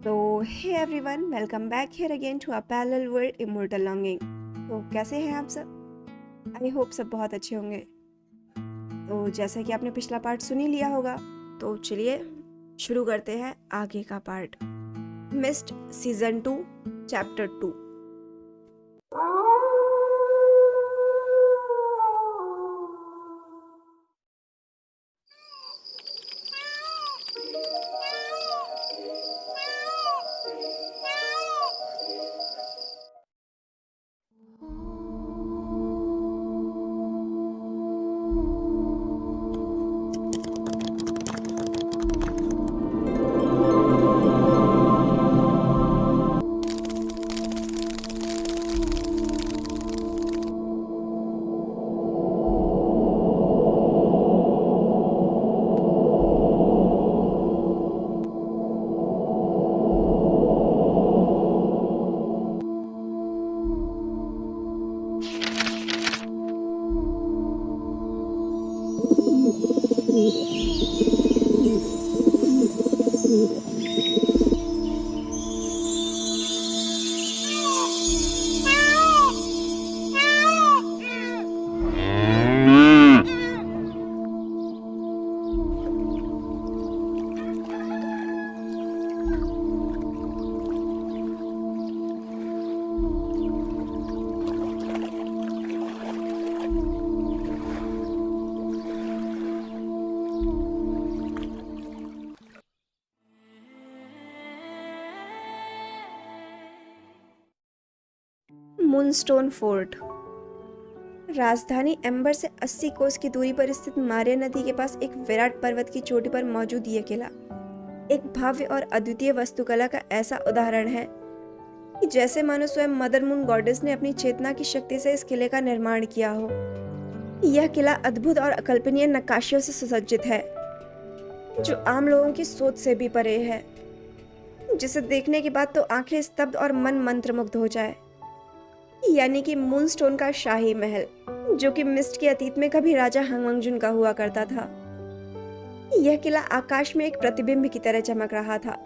तो hey everyone, welcome back here again to a parallel world immortal longing. तो कैसे हैं आप सब? आई होप सब बहुत अच्छे होंगे। तो जैसा कि आपने पिछला पार्ट सुन ही लिया होगा, तो चलिए शुरू करते हैं आगे का part. Mist season 2 chapter 2। Moonstone fort. राजधानी एम्बर से 80 कोस की दूरी पर स्थित मारिया नदी के पास एक विराट पर्वत की चोटी पर मौजूद यह किला एक भव्य और अद्वितीय वास्तुकला का ऐसा उदाहरण है कि जैसे मानो स्वयं मदर मून गॉडेस ने अपनी चेतना की शक्ति से इस किले का निर्माण किया हो। यह किला अद्भुत और अकल्पनीय नक्काशियों से सुसज्जित है, जो आम लोगों की सोच से भी परे है, जिसे देखने के बाद तो आंखें स्तब्ध और मन मंत्रमुग्ध हो जाए। यानी कि मूनस्टोन का शाही महल, जो कि मिस्ट के अतीत में कभी राजा हंगमंगजुन का हुआ करता था। यह किला आकाश में एक प्रतिबिंब की तरह चमक रहा था,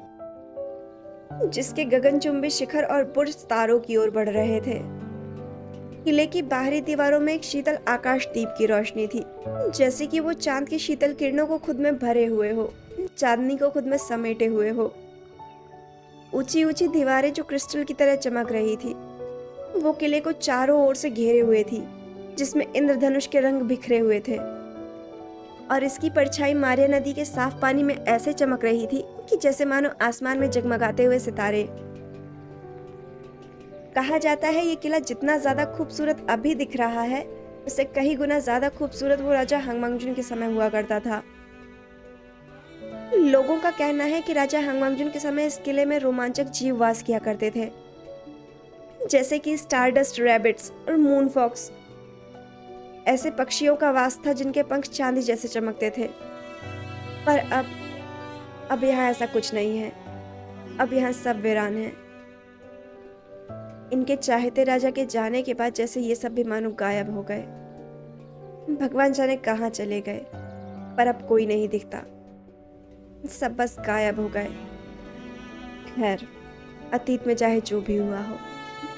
जिसके गगनचुंबी शिखर और बुर्ज तारों की ओर बढ़ रहे थे। किले की बाहरी दीवारों में एक शीतल आकाश दीप की रोशनी थी, जैसे कि वो चांद की शीतल किरणों को खुद में भरे हुए हो, चांदनी को खुद में समेटे हुए हो। ऊंची ऊंची दीवारें जो क्रिस्टल की तरह चमक रही थी, वो किले को चारों ओर से घेरे हुए थी, जिसमें इंद्रधनुष के रंग बिखरे हुए थे। और इसकी परछाई मारिया नदी के साफ पानी में ऐसे चमक रही थी कि जैसे मानो आसमान में जगमगाते हुए सितारे। कहा जाता है ये किला जितना ज्यादा खूबसूरत अभी दिख रहा है, उससे कई गुना ज्यादा खूबसूरत वो राजा हंगमंगजुन के समय हुआ करता था। लोगों का कहना है कि राजा हंगमंगजुन के समय इस किले में रोमांचक जीव वास किया करते थे, जैसे कि स्टारडस्ट रैबिट्स और मून फॉक्स। ऐसे पक्षियों का वास था जिनके पंख चांदी जैसे चमकते थे। पर अब यहाँ ऐसा कुछ नहीं है। अब यहाँ सब वीरान है। इनके चाहते राजा के जाने के बाद जैसे ये सब भी मानो गायब हो गए। भगवान जाने कहाँ चले गए, पर अब कोई नहीं दिखता। सब बस गायब हो गए। खैर, अतीत में चाहे जो भी हुआ हो,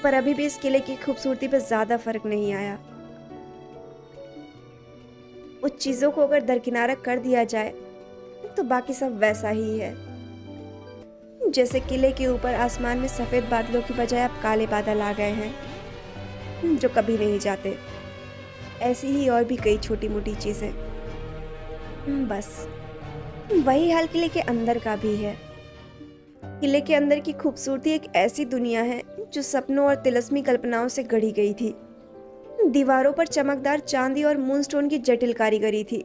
पर अभी भी इस किले की खूबसूरती पर ज्यादा फर्क नहीं आया। उस चीजों को अगर दरकिनारा कर दिया जाए तो बाकी सब वैसा ही है। जैसे किले के ऊपर आसमान में सफेद बादलों की बजाय अब काले बादल आ गए हैं, जो कभी नहीं जाते। ऐसी ही और भी कई छोटी मोटी चीजें। बस वही हाल किले के अंदर का भी है। किले के अंदर की खूबसूरती एक ऐसी दुनिया है जो सपनों और तिलस्मी कल्पनाओं से गढ़ी गई थी। दीवारों पर चमकदार चांदी और मूनस्टोन की जटिल कारीगरी थी,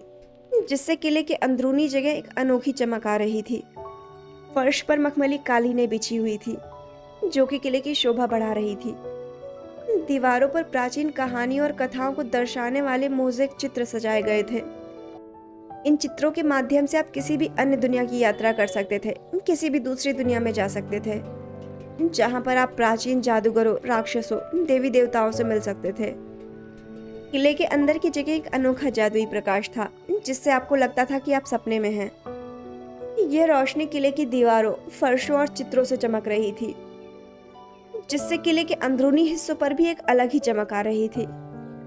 जिससे किले के अंदरूनी जगह एक अनोखी चमक आ रही थी। फर्श पर मखमली कालीनें बिछी हुई थी, जो कि किले की शोभा बढ़ा रही थी। दीवारों पर प्राचीन कहानियों और कथाओं को दर्शाने वाले मोज़ेक चित्र सजाए गए थे। इन चित्रों के माध्यम से आप किसी भी अन्य दुनिया की यात्रा कर सकते थे, किसी भी दूसरी दुनिया में जा सकते थे, जहां पर आप प्राचीन जादूगरों, राक्षसों, देवी देवताओं से मिल सकते थे। किले के अंदर की जगह एक अनोखा जादुई प्रकाश था, जिससे आपको लगता था कि आप सपने में हैं। यह रोशनी किले की दीवारों, फर्शों और चित्रों से चमक रही थी, जिससे किले के अंदरूनी हिस्सों पर भी एक अलग ही चमक आ रही थी।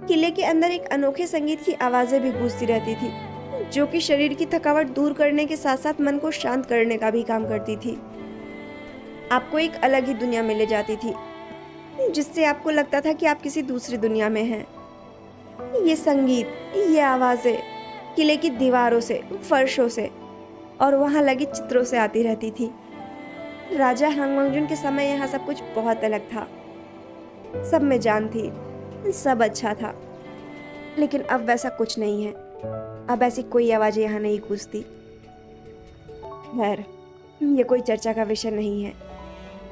किले के अंदर एक अनोखे संगीत की आवाजें भी गूंजती रहती थी, जो कि शरीर की थकावट दूर करने के साथ साथ मन को शांत करने का भी काम करती थी। आपको एक अलग ही दुनिया में ले जाती थी, जिससे आपको लगता था कि आप किसी दूसरी दुनिया में हैं। ये संगीत, ये आवाजें किले की दीवारों से, फर्शों से और वहां लगे चित्रों से आती रहती थी। राजा हांगमंगजुन के समय यहाँ सब कुछ बहुत अलग था। सब में जान थी, सब अच्छा था। लेकिन अब वैसा कुछ नहीं है। अब ऐसी कोई आवाज़ यहाँ नहीं गूंजती। खैर, ये कोई चर्चा का विषय नहीं है,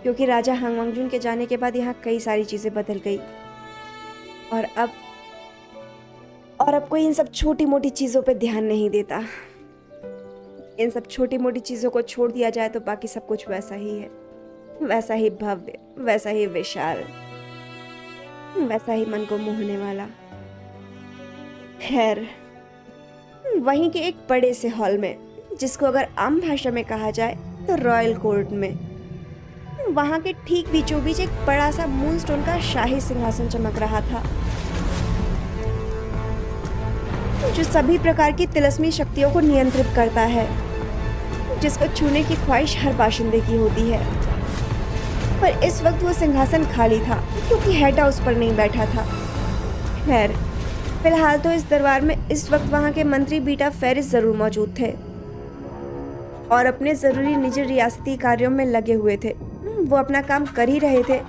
क्योंकि राजा हांगमंगजुन के जाने के बाद यहाँ कई सारी चीज़ें बदल गई। और अब कोई इन सब छोटी मोटी चीज़ों पे ध्यान नहीं देता। इन सब छोटी मोटी चीज़ों को छोड़ दिया जाए तो बाकी सब कुछ वैसा ही है, वैसा ही भव्य, वैसा ही विशाल, वैसा ही मन को मोहने वाला। खैर, वहीं के एक बड़े से हॉल में, जिसको अगर आम भाषा में कहा जाए तो रॉयल कोर्ट में, वहां के ठीक बीचों बीच एक बड़ा सा मूनस्टोन का शाही सिंहासन चमक रहा था, जो सभी प्रकार की तिलस्मी शक्तियों को नियंत्रित करता है, जिसको छूने की ख्वाहिश हर बाशिंदे की होती है। पर इस वक्त वो सिंहासन खाली था, क्योंकि हेडा उस पर नहीं बैठा था। खैर, फिलहाल तो इस दरबार में इस वक्त वहां के मंत्री बीटा फेरिस जरूर मौजूद थे और अपने जरूरी निजी रियासती कार्यों में लगे हुए थे। वो अपना काम कर ही रहे थे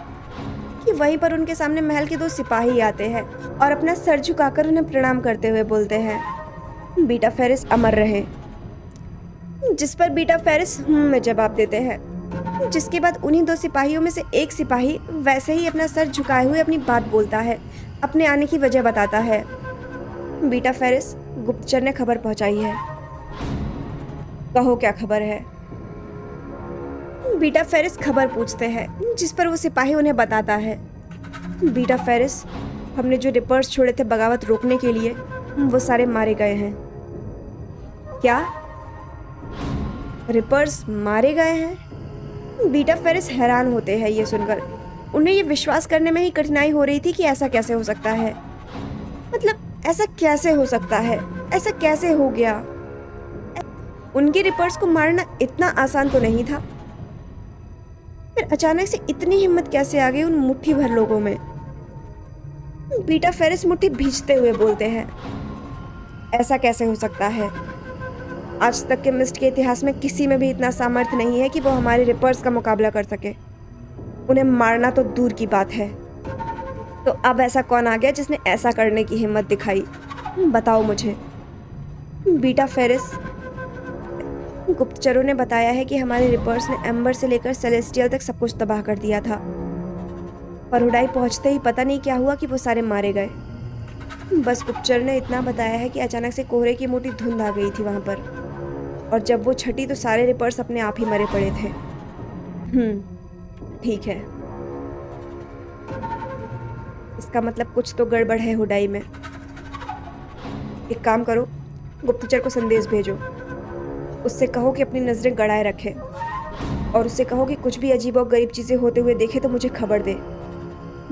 कि वहीं पर उनके सामने महल के दो सिपाही आते हैं और अपना सर झुकाकर उन्हें प्रणाम करते हुए बोलते हैं, बीटा फेरिस अमर रहे। जिस पर बीटा फेरिस में जवाब देते हैं, जिसके बाद उन्हीं दो सिपाहियों में से एक सिपाही वैसे ही अपना सर झुकाए हुए अपनी बात बोलता है, अपने आने की वजह बताता है। बीटा फेरिस, गुप्तचर ने खबर पहुंचाई है। कहो क्या खबर है? बीटा फेरिस खबर पूछते हैं, जिस पर वो सिपाही उन्हें बताता है, बीटा फेरिस, हमने जो रिपर्स छोड़े थे बगावत रोकने के लिए, वो सारे मारे गए हैं। क्या? रिपर्स मारे गए हैं? बीटा फेरिस हैरान होते हैं ये सुनकर। उन्हें ये विश्वास करने में ही कठिनाई हो रही थी कि ऐसा कैसे हो सकता है। मतलब ऐसा कैसे हो सकता है? ऐसा कैसे हो गया? उनके रिपर्स को मारना इतना आसान तो नहीं था। फिर अचानक से इतनी हिम्मत कैसे आ गई उन मुट्ठी भर लोगों में? बीटा फेरिस मुट्ठी भींचते हुए बोलते हैं, ऐसा कैसे हो सकता है? आज तक के मिस्ट के इतिहास में किसी में भी इतना सामर्थ्य नहीं है कि वो हमारे रिपर्स का मुकाबला कर सके। उन्हें मारना तो दूर की बात है। तो अब ऐसा कौन आ गया जिसने ऐसा करने की हिम्मत दिखाई? बताओ मुझे। बीटा फेरिस, गुप्तचरों ने बताया है कि हमारे रिपर्स ने एम्बर से लेकर सेलेस्टियल तक सब कुछ तबाह कर दिया था, पर हुडाई पहुंचते ही पता नहीं क्या हुआ कि वो सारे मारे गए। बस गुप्तचर ने इतना बताया है कि अचानक से कोहरे की मोटी धुंध आ गई थी वहां पर, और जब वो छटी तो सारे रिपर्स अपने आप ही मरे पड़े थे। ठीक है, इसका मतलब कुछ तो गड़बड़ है हुडाई में। एक काम करो, गुप्तचर को संदेश भेजो। उससे कहो कि अपनी नजरें गड़ाए रखे, और उससे कहो कि कुछ भी अजीब और गरीब चीजें होते हुए देखे तो मुझे खबर दे।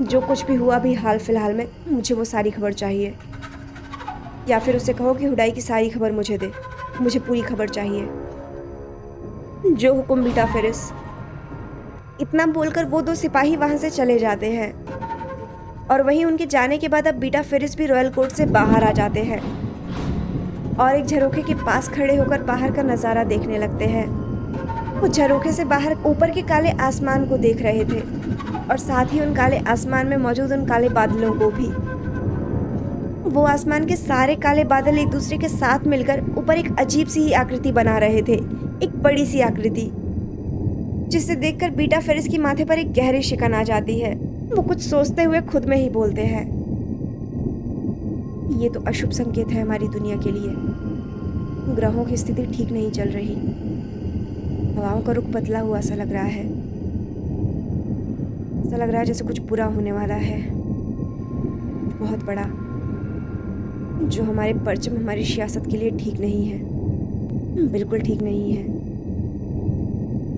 जो कुछ भी हुआ अभी हाल फिलहाल में, मुझे वो सारी खबर चाहिए। या फिर उससे कहो कि हुडाई की सारी खबर मुझे दे, मुझे पूरी खबर चाहिए। जो हुक्म बीटा फेरिस। इतना बोलकर वो दो सिपाही वहां से चले जाते हैं, और वहीं उनके जाने के बाद अब बीटा फेरिस भी रॉयल कोर्ट से बाहर आ जाते हैं और एक झरोखे के पास खड़े होकर बाहर का नज़ारा देखने लगते हैं। वो झरोखे से बाहर ऊपर के काले आसमान को देख रहे थे, और साथ ही उन काले आसमान में मौजूद उन काले बादलों को भी। वो आसमान के सारे काले बादल एक दूसरे के साथ मिलकर ऊपर एक अजीब सी ही आकृति बना रहे थे, एक बड़ी सी आकृति, जिसे देखकर बीटा फेरिस की माथे पर एक गहरी शिकन आ जाती है। वो कुछ सोचते हुए खुद में ही बोलते हैं, ये तो अशुभ संकेत है हमारी दुनिया के लिए। ग्रहों की स्थिति ठीक नहीं चल रही। हवाओं का रुख बदला हुआ सा लग रहा है। ऐसा लग रहा है जैसे कुछ बुरा होने वाला है, बहुत बड़ा, जो हमारे परचम, हमारी सियासत के लिए ठीक नहीं है, बिल्कुल ठीक नहीं है।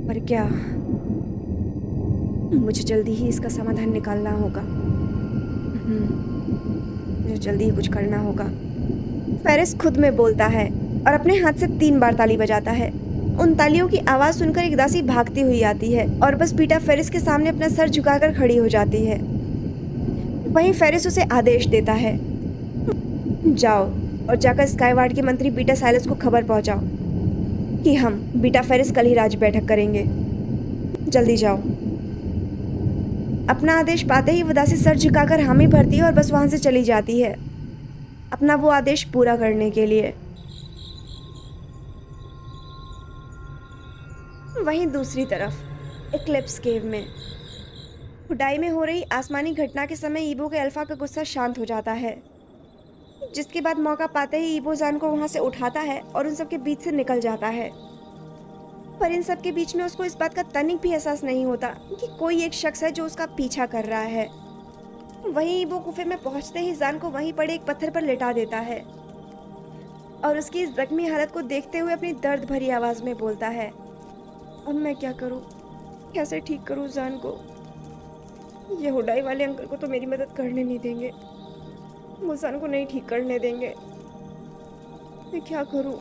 पर क्या, मुझे जल्दी ही इसका समाधान निकालना होगा। मुझे जल्दी ही कुछ करना होगा। फेरिस खुद में बोलता है और अपने हाथ से 3 बार ताली बजाता है। उन तालियों की आवाज सुनकर एक दासी भागती हुई आती है और बस पीटा फेरिस के सामने अपना सर झुकाकर खड़ी हो जाती है। वहीं फेरिस उसे आदेश देता है, जाओ और जाकर स्काईवार्ड के मंत्री बीटा साइलस को खबर पहुंचाओ कि हम बीटा फेरिस कल ही राज बैठक करेंगे। जल्दी जाओ। अपना आदेश पाते ही वो दासी सर झुकाकर हामी भरती है और बस वहां से चली जाती है, अपना वो आदेश पूरा करने के लिए। वहीं दूसरी तरफ एक्लिप्स केव में खुदाई में हो रही आसमानी घटना के समय ईबो के अल्फा का गुस्सा शांत हो जाता है, जिसके बाद मौका पाते ही ईबो जान को वहां से उठाता है और उन सबके बीच से निकल जाता है। पर इन सब के बीच में उसको इस बात का तनिक भी एहसास नहीं होता कि कोई एक शख्स है जो उसका पीछा कर रहा है। वहीं ईबो गुफे में पहुंचते ही जान को वहीं पड़े एक पत्थर पर लेटा देता है और उसकी इस जख्मी हालत को देखते हुए अपनी दर्द भरी आवाज में बोलता है, अब मैं क्या करूं, कैसे ठीक करूं जान को। ये हुडाई वाले अंकल को तो मेरी मदद करने नहीं देंगे, वो जान को नहीं ठीक करने देंगे। मैं क्या करूं,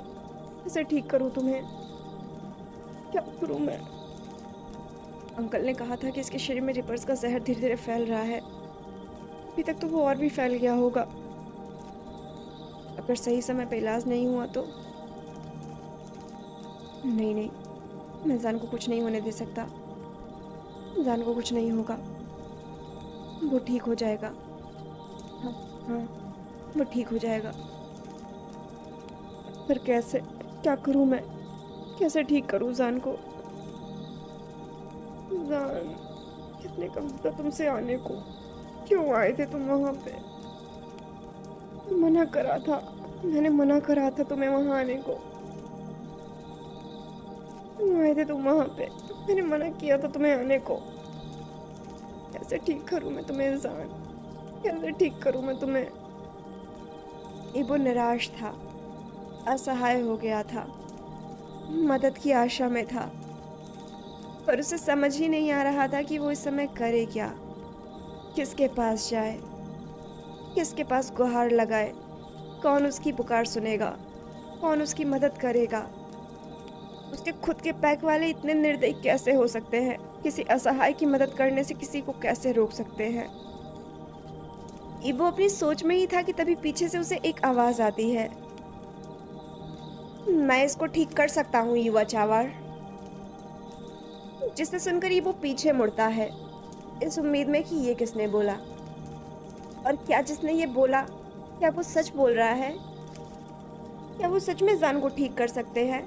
कैसे ठीक करूं तुम्हें, क्या करूं मैं। अंकल ने कहा था कि इसके शरीर में रिपर्स का जहर धीरे धीरे फैल रहा है। अभी तक तो वो और भी फैल गया होगा। अगर सही समय पे इलाज नहीं हुआ तो नहीं, मैं जान को कुछ नहीं होने दे सकता। जान को कुछ नहीं होगा, वो ठीक हो जाएगा। हाँ हाँ, वो ठीक हो जाएगा। पर कैसे, क्या करूं मैं, कैसे ठीक करूं जान को। जान, कितने कम था तुमसे आने को, क्यों आए थे तुम वहां पे। मना करा था, मैंने मना करा था तुम्हें वहां आने को। क्यों आए थे तुम वहां पे, मैंने मना किया था तुम्हें आने को। कैसे ठीक करूं मैं तुम्हें जान, कैसे ठीक करूं मैं तुम्हें। इबो निराश था, असहाय हो गया था, मदद की आशा में था, पर उसे समझ ही नहीं आ रहा था कि वो इस समय करे क्या, किसके पास जाए, किसके पास गुहार लगाए। कौन उसकी पुकार सुनेगा, कौन उसकी मदद करेगा। उसके खुद के पैक वाले इतने निर्दयी कैसे हो सकते हैं, किसी असहाय की मदद करने से किसी को कैसे रोक सकते हैं। इबो अपनी सोच में ही था कि तभी पीछे से उसे एक आवाज आती है, मैं इसको ठीक कर सकता हूँ युवा चावार। जिसे सुनकर इबो पीछे मुड़ता है, इस उम्मीद में कि ये किसने बोला, और क्या जिसने ये बोला, क्या वो सच बोल रहा है, क्या वो सच में जान को ठीक कर सकते हैं।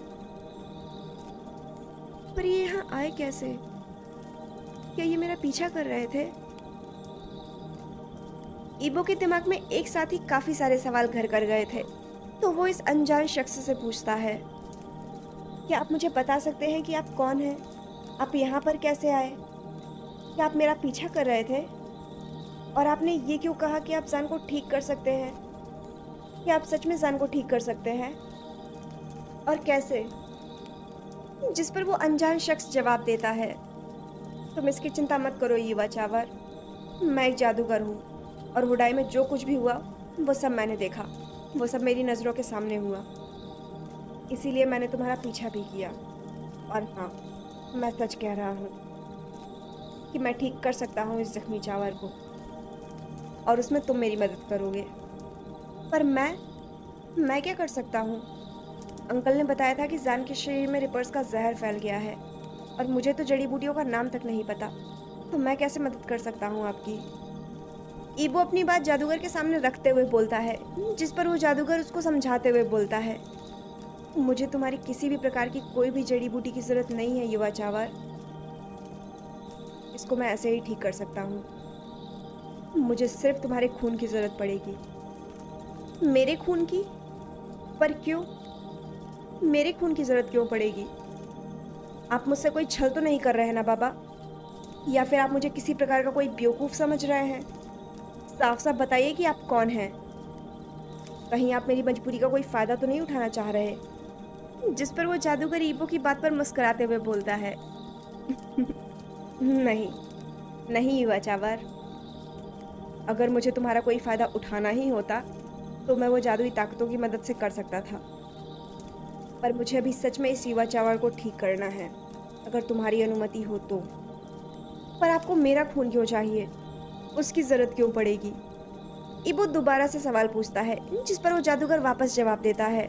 पर ये यहाँ आए कैसे, क्या ये मेरा पीछा कर रहे थे। ईबो के दिमाग में एक साथ ही काफी सारे सवाल घर कर गए थे, तो वो इस अनजान शख्स से पूछता है, क्या आप मुझे बता सकते हैं कि आप कौन हैं, आप यहाँ पर कैसे आए, क्या आप मेरा पीछा कर रहे थे, और आपने ये क्यों कहा कि आप जान को ठीक कर सकते हैं, क्या आप सच में जान को ठीक कर सकते हैं, और कैसे। जिस पर वो अनजान शख्स जवाब देता है, तुम इसकी चिंता मत करो युवा चावर, मैं एक जादूगर हूँ और हुडाई में जो कुछ भी हुआ वो सब मैंने देखा, वो सब मेरी नज़रों के सामने हुआ, इसीलिए मैंने तुम्हारा पीछा भी किया। और हाँ, मैं सच कह रहा हूँ कि मैं ठीक कर सकता हूँ इस जख्मी चावर को, और उसमें तुम मेरी मदद करोगे। पर मैं क्या कर सकता हूँ। अंकल ने बताया था कि जान के शरीर में रिपर्स का जहर फैल गया है, और मुझे तो जड़ी बूटियों का नाम तक नहीं पता, तो मैं कैसे मदद कर सकता हूँ आपकी। ईबो अपनी बात जादूगर के सामने रखते हुए बोलता है, जिस पर वो जादूगर उसको समझाते हुए बोलता है, मुझे तुम्हारी किसी भी प्रकार की कोई भी जड़ी बूटी की जरूरत नहीं है युवा चावर, इसको मैं ऐसे ही ठीक कर सकता हूँ। मुझे सिर्फ तुम्हारे खून की जरूरत पड़ेगी। मेरे खून की? पर क्यों, मेरे खून की जरूरत क्यों पड़ेगी। आप मुझसे कोई छल तो नहीं कर रहे हैं ना बाबा, या फिर आप मुझे किसी प्रकार का कोई बेवकूफ समझ रहे हैं। साफ साफ बताइए कि आप कौन हैं। कहीं आप मेरी मजबूरी का कोई फायदा तो नहीं उठाना चाह रहे। जिस पर वो जादूगर ईबो की बात पर मुस्कुराते हुए बोलता है, नहीं, नहीं युवा चावर। अगर मुझे तुम्हारा कोई फ़ायदा उठाना ही होता, तो मैं वो जादुई ताकतों की मदद से कर सकता था। पर मुझे अभी सच में इस युवा चावर को ठीक करना है, अगर तुम्हारी अनुमति हो तो। पर आपको मेरा खून क्यों चाहिए? उसकी ज़रूरत क्यों पड़ेगी? इबो दोबारा से सवाल पूछता है, जिस पर वो जादूगर वापस जवाब देता है।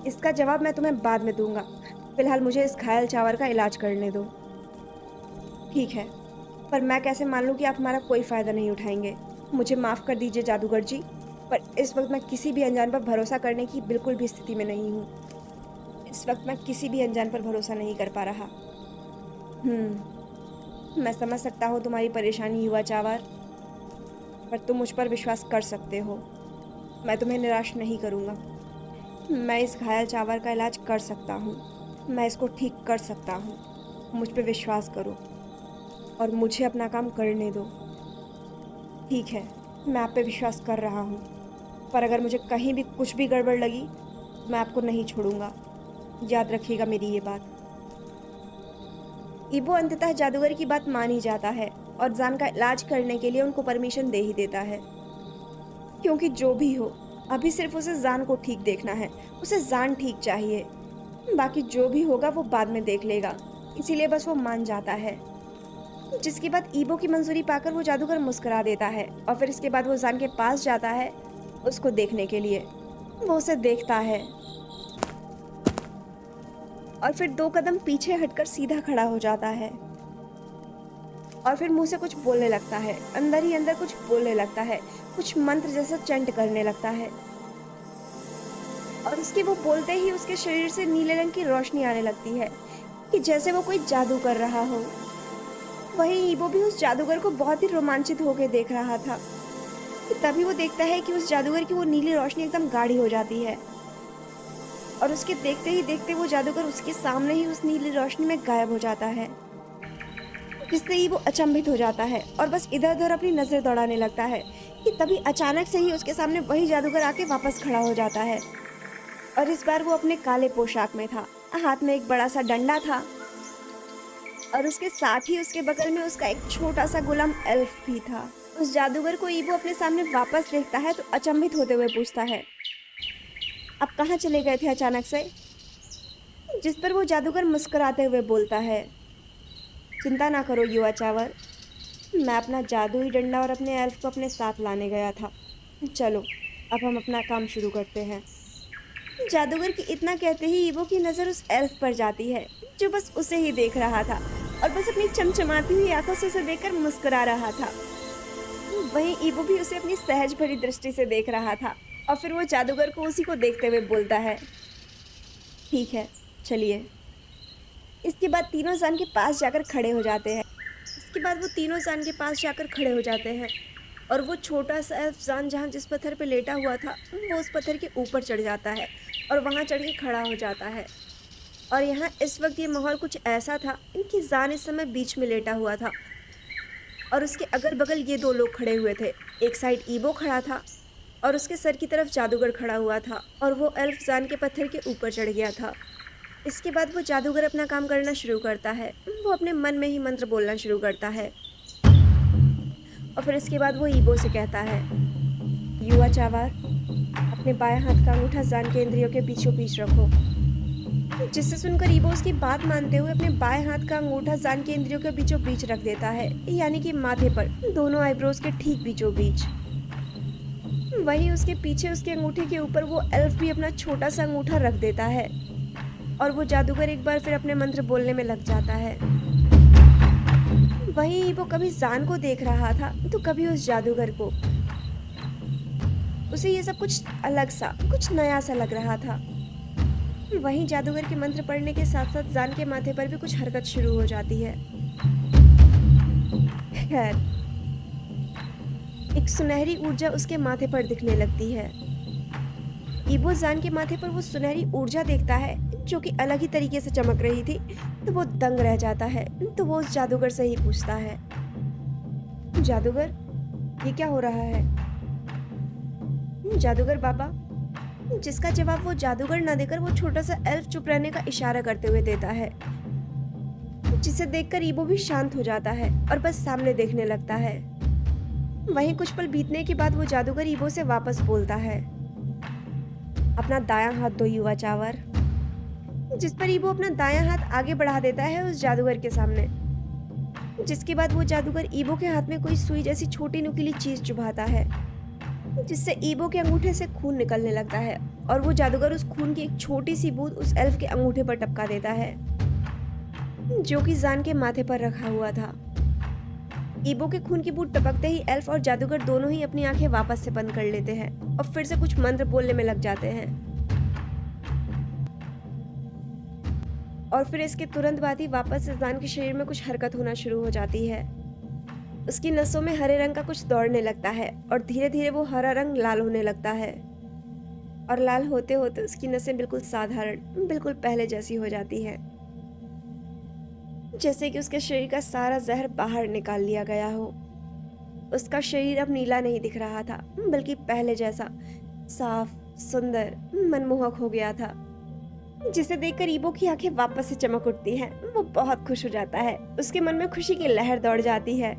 इसका जवाब मैं तुम्हें बाद में दूंगा। फिलहाल मुझे इस घायल चावर का इलाज करने दो। ठीक है, पर मैं कैसे मान लूं कि आप हमारा कोई फ़ायदा नहीं उठाएंगे? मुझे माफ़ कर दीजिए जादूगर जी, पर इस वक्त मैं किसी भी अनजान पर भरोसा करने की बिल्कुल भी स्थिति में नहीं हूँ। इस वक्त मैं किसी भी अनजान पर भरोसा नहीं कर पा रहा। मैं समझ सकता हूँ तुम्हारी परेशानी युवा चावर, पर तुम मुझ पर विश्वास कर सकते हो। मैं तुम्हें निराश नहीं करूँगा। मैं इस घायल चावर का इलाज कर सकता हूँ। मैं इसको ठीक कर सकता हूँ। मुझ पे विश्वास करो और मुझे अपना काम करने दो। ठीक है, मैं आप पे विश्वास कर रहा हूँ, पर अगर मुझे कहीं भी कुछ भी गड़बड़ लगी, मैं आपको नहीं छोड़ूंगा। याद रखिएगा मेरी ये बात। इबो अंततः जादूगर की बात मान ही जाता है और जान का इलाज करने के लिए उनको परमिशन दे ही देता है। क्योंकि जो भी हो, अभी सिर्फ उसे जान को ठीक देखना है। उसे जान ठीक चाहिए। बाकी जो भी होगा वो बाद में देख लेगा। इसीलिए बस वो मान जाता है। जिसके बाद ईबो की मंजूरी पाकर वो जादूगर मुस्कुरा देता है और फिर इसके बाद वो जान के पास जाता है उसको देखने के लिए। वो उसे देखता है और फिर 2 कदम पीछे हटकर सीधा खड़ा हो जाता है और फिर मुंह से कुछ बोलने लगता है। अंदर ही अंदर कुछ बोलने लगता है, कुछ मंत्र जैसा चंट करने लगता है और उसके वो बोलते ही उसके शरीर से नीले रंग की रोशनी आने लगती है कि जैसे वो कोई जादू कर रहा हो। वहीं ईबो भी उस जादूगर को बहुत ही रोमांचित होकर देख रहा था कि तभी वो देखता है कि उस जादूगर की वो नीली रोशनी एकदम गाढ़ी हो जाती है और उसके देखते ही देखते वो जादूगर उसके सामने ही उस नीली रोशनी में गायब हो जाता है। जिससे ही वो अचंभित हो जाता है और बस इधर उधर अपनी नजर दौड़ाने लगता है कि तभी अचानक से ही उसके सामने वही जादूगर आके वापस खड़ा हो जाता है और इस बार वो अपने काले पोशाक में था। हाथ में एक बड़ा सा डंडा था और उसके साथ ही उसके बगल में उसका एक छोटा सा गुलाम एल्फ भी था। उस जादूगर को ईबो अपने सामने वापस देखता है तो अचंभित होते हुए पूछता है, आप कहाँ चले गए थे अचानक से? जिस पर वो जादूगर मुस्कुराते हुए बोलता है, चिंता ना करो युवा चावर, मैं अपना जादुई डंडा और अपने एल्फ को अपने साथ लाने गया था। चलो अब हम अपना काम शुरू करते हैं। जादूगर की इतना कहते ही ईबो की नज़र उस एल्फ पर जाती है जो बस उसे ही देख रहा था और बस अपनी चमचमाती हुई आंखों से उसे देखकर मुस्कुरा रहा था। वहीं ईबो भी उसे अपनी सहज भरी दृष्टि से देख रहा था और फिर वो जादूगर को उसी को देखते हुए बोलता है, ठीक है चलिए। इसके बाद तीनों जान के पास जाकर खड़े हो जाते हैं। इसके बाद वो तीनों जान के पास जाकर खड़े हो जाते हैं और वो छोटा सा एल्फ जान जहाँ जिस पत्थर पे लेटा हुआ था वो उस पत्थर के ऊपर चढ़ जाता है और वहाँ चढ़ के खड़ा हो जाता है। और यहाँ इस वक्त ये माहौल कुछ ऐसा था, इनकी जान इस समय बीच में लेटा हुआ था और उसके अगल बगल ये 2 लोग खड़े हुए थे। एक साइड ईबो खड़ा था और उसके सर की तरफ जादूगर खड़ा हुआ था और वो एल्फ जान के पत्थर के ऊपर चढ़ गया था। इसके बाद वो जादूगर अपना काम करना शुरू करता है। वो अपने मन में ही मंत्र बोलना शुरू करता है और फिर इसके बाद वो ईबो से कहता है, युवा चावार, अपने बाएं हाथ का अंगूठा जान के इंद्रियों के बीचों बीच रखो। जिससे सुनकर ईबो उसकी बात मानते हुए अपने बाएं हाथ का अंगूठा जान के इंद्रियों के बीचों बीच रख देता है, यानी कि माथे पर, दोनों आईब्रोज के ठीक बीचों बीच। वहीं उसके पीछे उसके अंगूठे के ऊपर वो एल्फ भी अपना छोटा सा अंगूठा रख देता है और वो जादूगर एक बार फिर अपने मंत्र बोलने में लग जाता है। वहीं वो कभी जान को देख रहा था तो कभी उस जादूगर को। उसे ये सब कुछ अलग सा, कुछ नया सा लग रहा था। वहीं जादूगर के मंत्र पढ़ने के साथ साथ जान के माथे पर भी कुछ हरकत शुरू हो जाती है। खैर, एक सुनहरी ऊर्जा उसके माथे पर दिखने लगती है। ईबो जान के माथे पर वो सुनहरी ऊर्जा देखता है जो कि अलग ही तरीके से चमक रही थी, तो वो दंग रह जाता है। तो वो उस जादूगर से ही पूछता है, जादूगर, ये क्या हो रहा है? जादूगर बाबा, जिसका जवाब वो जादूगर ना देकर वो छोटा सा एल्फ चुप रहने का इशारा करते हुए देता है। जिसे देखकर ईबो भी शांत हो जाता है और बस सामने देखने लगता है। वहीं कुछ पल बीतने के बाद वो जादूगर ईबो से वापस बोलता है, अपना दायां हाथ दो युवा चावर। जिस पर ईबो अपना दायां हाथ आगे बढ़ा देता है उस जादूगर के सामने, जिसके बाद वो जादूगर ईबो के हाथ में कोई सुई जैसी छोटी नुकीली चीज चुभाता है, जिससे ईबो के अंगूठे से खून निकलने लगता है और वो जादूगर उस खून की एक छोटी सी बूंद उस एल्फ के अंगूठे पर टपका देता है, जो कि जान के माथे पर रखा हुआ था। ईबो के खून की बूंद टपकते ही एल्फ और जादूगर दोनों ही अपनी आंखें वापस से बंद कर लेते हैं और फिर से कुछ मंत्र बोलने में लग जाते हैं। और फिर इसके तुरंत बाद ही वापस से जान के शरीर में कुछ हरकत होना शुरू हो जाती है। उसकी नसों में हरे रंग का कुछ दौड़ने लगता है और धीरे धीरे वो हरा रंग लाल होने लगता है और लाल होते होते उसकी नसें बिल्कुल साधारण, बिल्कुल पहले जैसी हो जाती है, जैसे कि उसके शरीर का सारा जहर बाहर निकाल लिया गया हो। उसका शरीर अब नीला नहीं दिख रहा था, बल्कि पहले जैसा साफ, सुंदर, मनमोहक हो गया था, जिसे देखकर ईबो की आंखें वापस से चमक उठती हैं। वो बहुत खुश हो जाता है, उसके मन में खुशी की लहर दौड़ जाती है।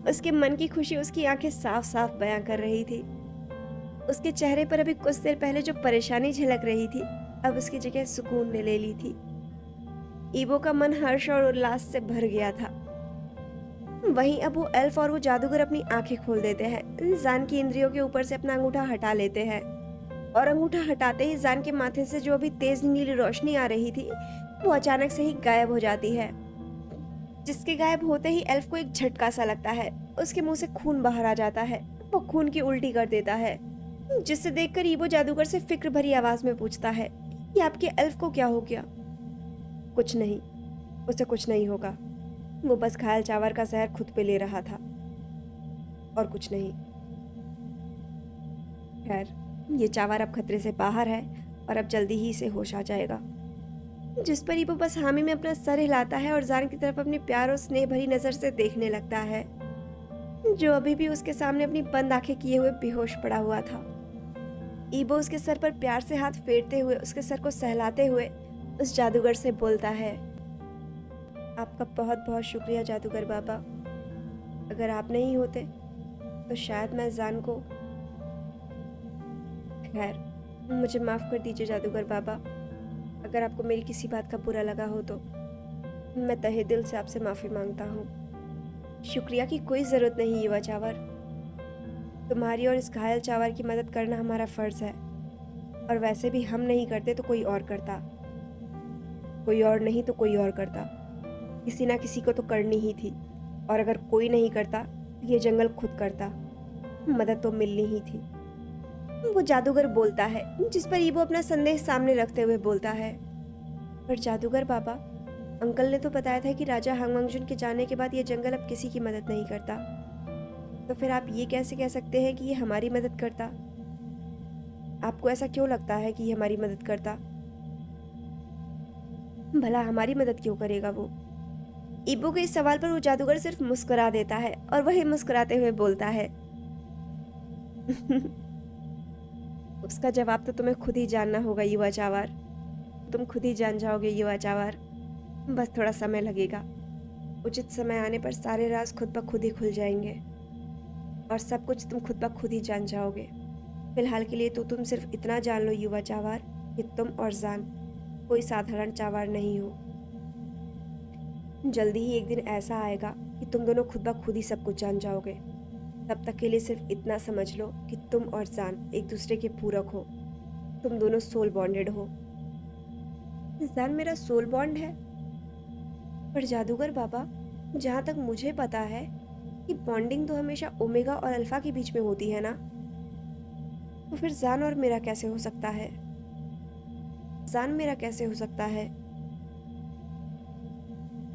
उसके मन की खुशी उसकी आंखें साफ साफ बयां कर रही थी। उसके चेहरे पर अभी कुछ देर पहले जो परेशानी झलक रही थी, अब उसकी जगह सुकून ने ले ली थी। ईबो का मन हर्ष और उल्लास से भर गया था। वहीं अब वो एल्फ और वो जादूगर अपनी आंखें खोल देते हैं। जान की इंद्रियों के ऊपर से अपना अंगूठा हटा लेते हैं और अंगूठा हटाते ही जान के माथे से जो अभी तेज नीली रोशनी आ रही थी, वो अचानक से ही गायब हो जाती है, जिसके गायब होते ही एल्फ को एक झटका सा लगता है। उसके मुंह से खून बाहर आ जाता है। वो खून की उल्टी कर देता है, जिससे देखकर ईबो जादूगर से फिक्र भरी आवाज में पूछता है कि आपके एल्फ को क्या हो गया। कुछ नहीं, उसे कुछ नहीं होगा, वो बस घायल चावर का जहर खुद पे ले रहा था और कुछ नहीं। खैर, ये चावर अब खतरे से बाहर है और अब जल्दी ही इसे होश आ जाएगा। जिस पर ईबो बस हामी में अपना सर हिलाता है और जान की तरफ अपनी प्यार और स्नेह भरी नजर से देखने लगता है, जो अभी भी उसके सामने अपनी बंद आंखें किए हुए बेहोश पड़ा हुआ था। ईबो उसके सर पर प्यार से हाथ फेरते हुए, उसके सर को सहलाते हुए उस जादूगर से बोलता है, आपका बहुत बहुत शुक्रिया जादूगर बाबा। अगर आप नहीं होते तो शायद मैं जान को। खैर, मुझे माफ कर दीजिए जादूगर बाबा। अगर आपको मेरी किसी बात का बुरा लगा हो तो मैं तहे दिल से आपसे माफी मांगता हूँ। शुक्रिया की कोई जरूरत नहीं युवा चावर। तुम्हारी और इस घायल चावर की मदद करना हमारा फर्ज है, और वैसे भी हम नहीं करते तो कोई और करता। कोई और नहीं तो कोई और करता। किसी ना किसी को तो करनी ही थी, और अगर कोई नहीं करता तो ये जंगल खुद करता। मदद तो मिलनी ही थी। वो जादूगर बोलता है, जिस पर ईबो अपना संदेश सामने रखते हुए बोलता है, पर जादूगर बाबा, अंकल ने तो बताया था कि राजा हांगमंगजुन के जाने के बाद ये जंगल अब किसी की मदद नहीं करता। तो फिर आप ये कैसे कह सकते हैं कि ये हमारी मदद करता? आपको ऐसा क्यों लगता है कि ये हमारी मदद करता? भला हमारी मदद क्यों करेगा वो? ईबो के इस सवाल पर वो जादूगर सिर्फ मुस्कुरा देता है और वही मुस्कुराते हुए बोलता है, उसका जवाब तो तुम्हें खुद ही जानना होगा युवा चावर। तुम खुद ही जान जाओगे युवा चावर। बस थोड़ा समय लगेगा। उचित समय आने पर सारे राज खुद ब खुद ही खुल जाएंगे और सब कुछ तुम खुद ब खुद ही जान जाओगे। फिलहाल के लिए तो तुम सिर्फ इतना जान लो युवा चावर कि तुम और जान कोई साधारण चावर नहीं हो। जल्दी ही एक दिन ऐसा आएगा कि तुम दोनों खुद ब खुद ही सब कुछ जान जाओगे। तब तक के लिए सिर्फ इतना समझ लो कि तुम और जान एक दूसरे के पूरक हो। तुम दोनों सोल बॉन्डेड हो। जान मेरा सोल बॉन्ड है? पर जादूगर बाबा, जहां तक मुझे पता है कि बॉन्डिंग तो हमेशा ओमेगा और अल्फा के बीच में होती है ना, तो फिर जान और मेरा कैसे हो सकता है? जान मेरा कैसे हो सकता है?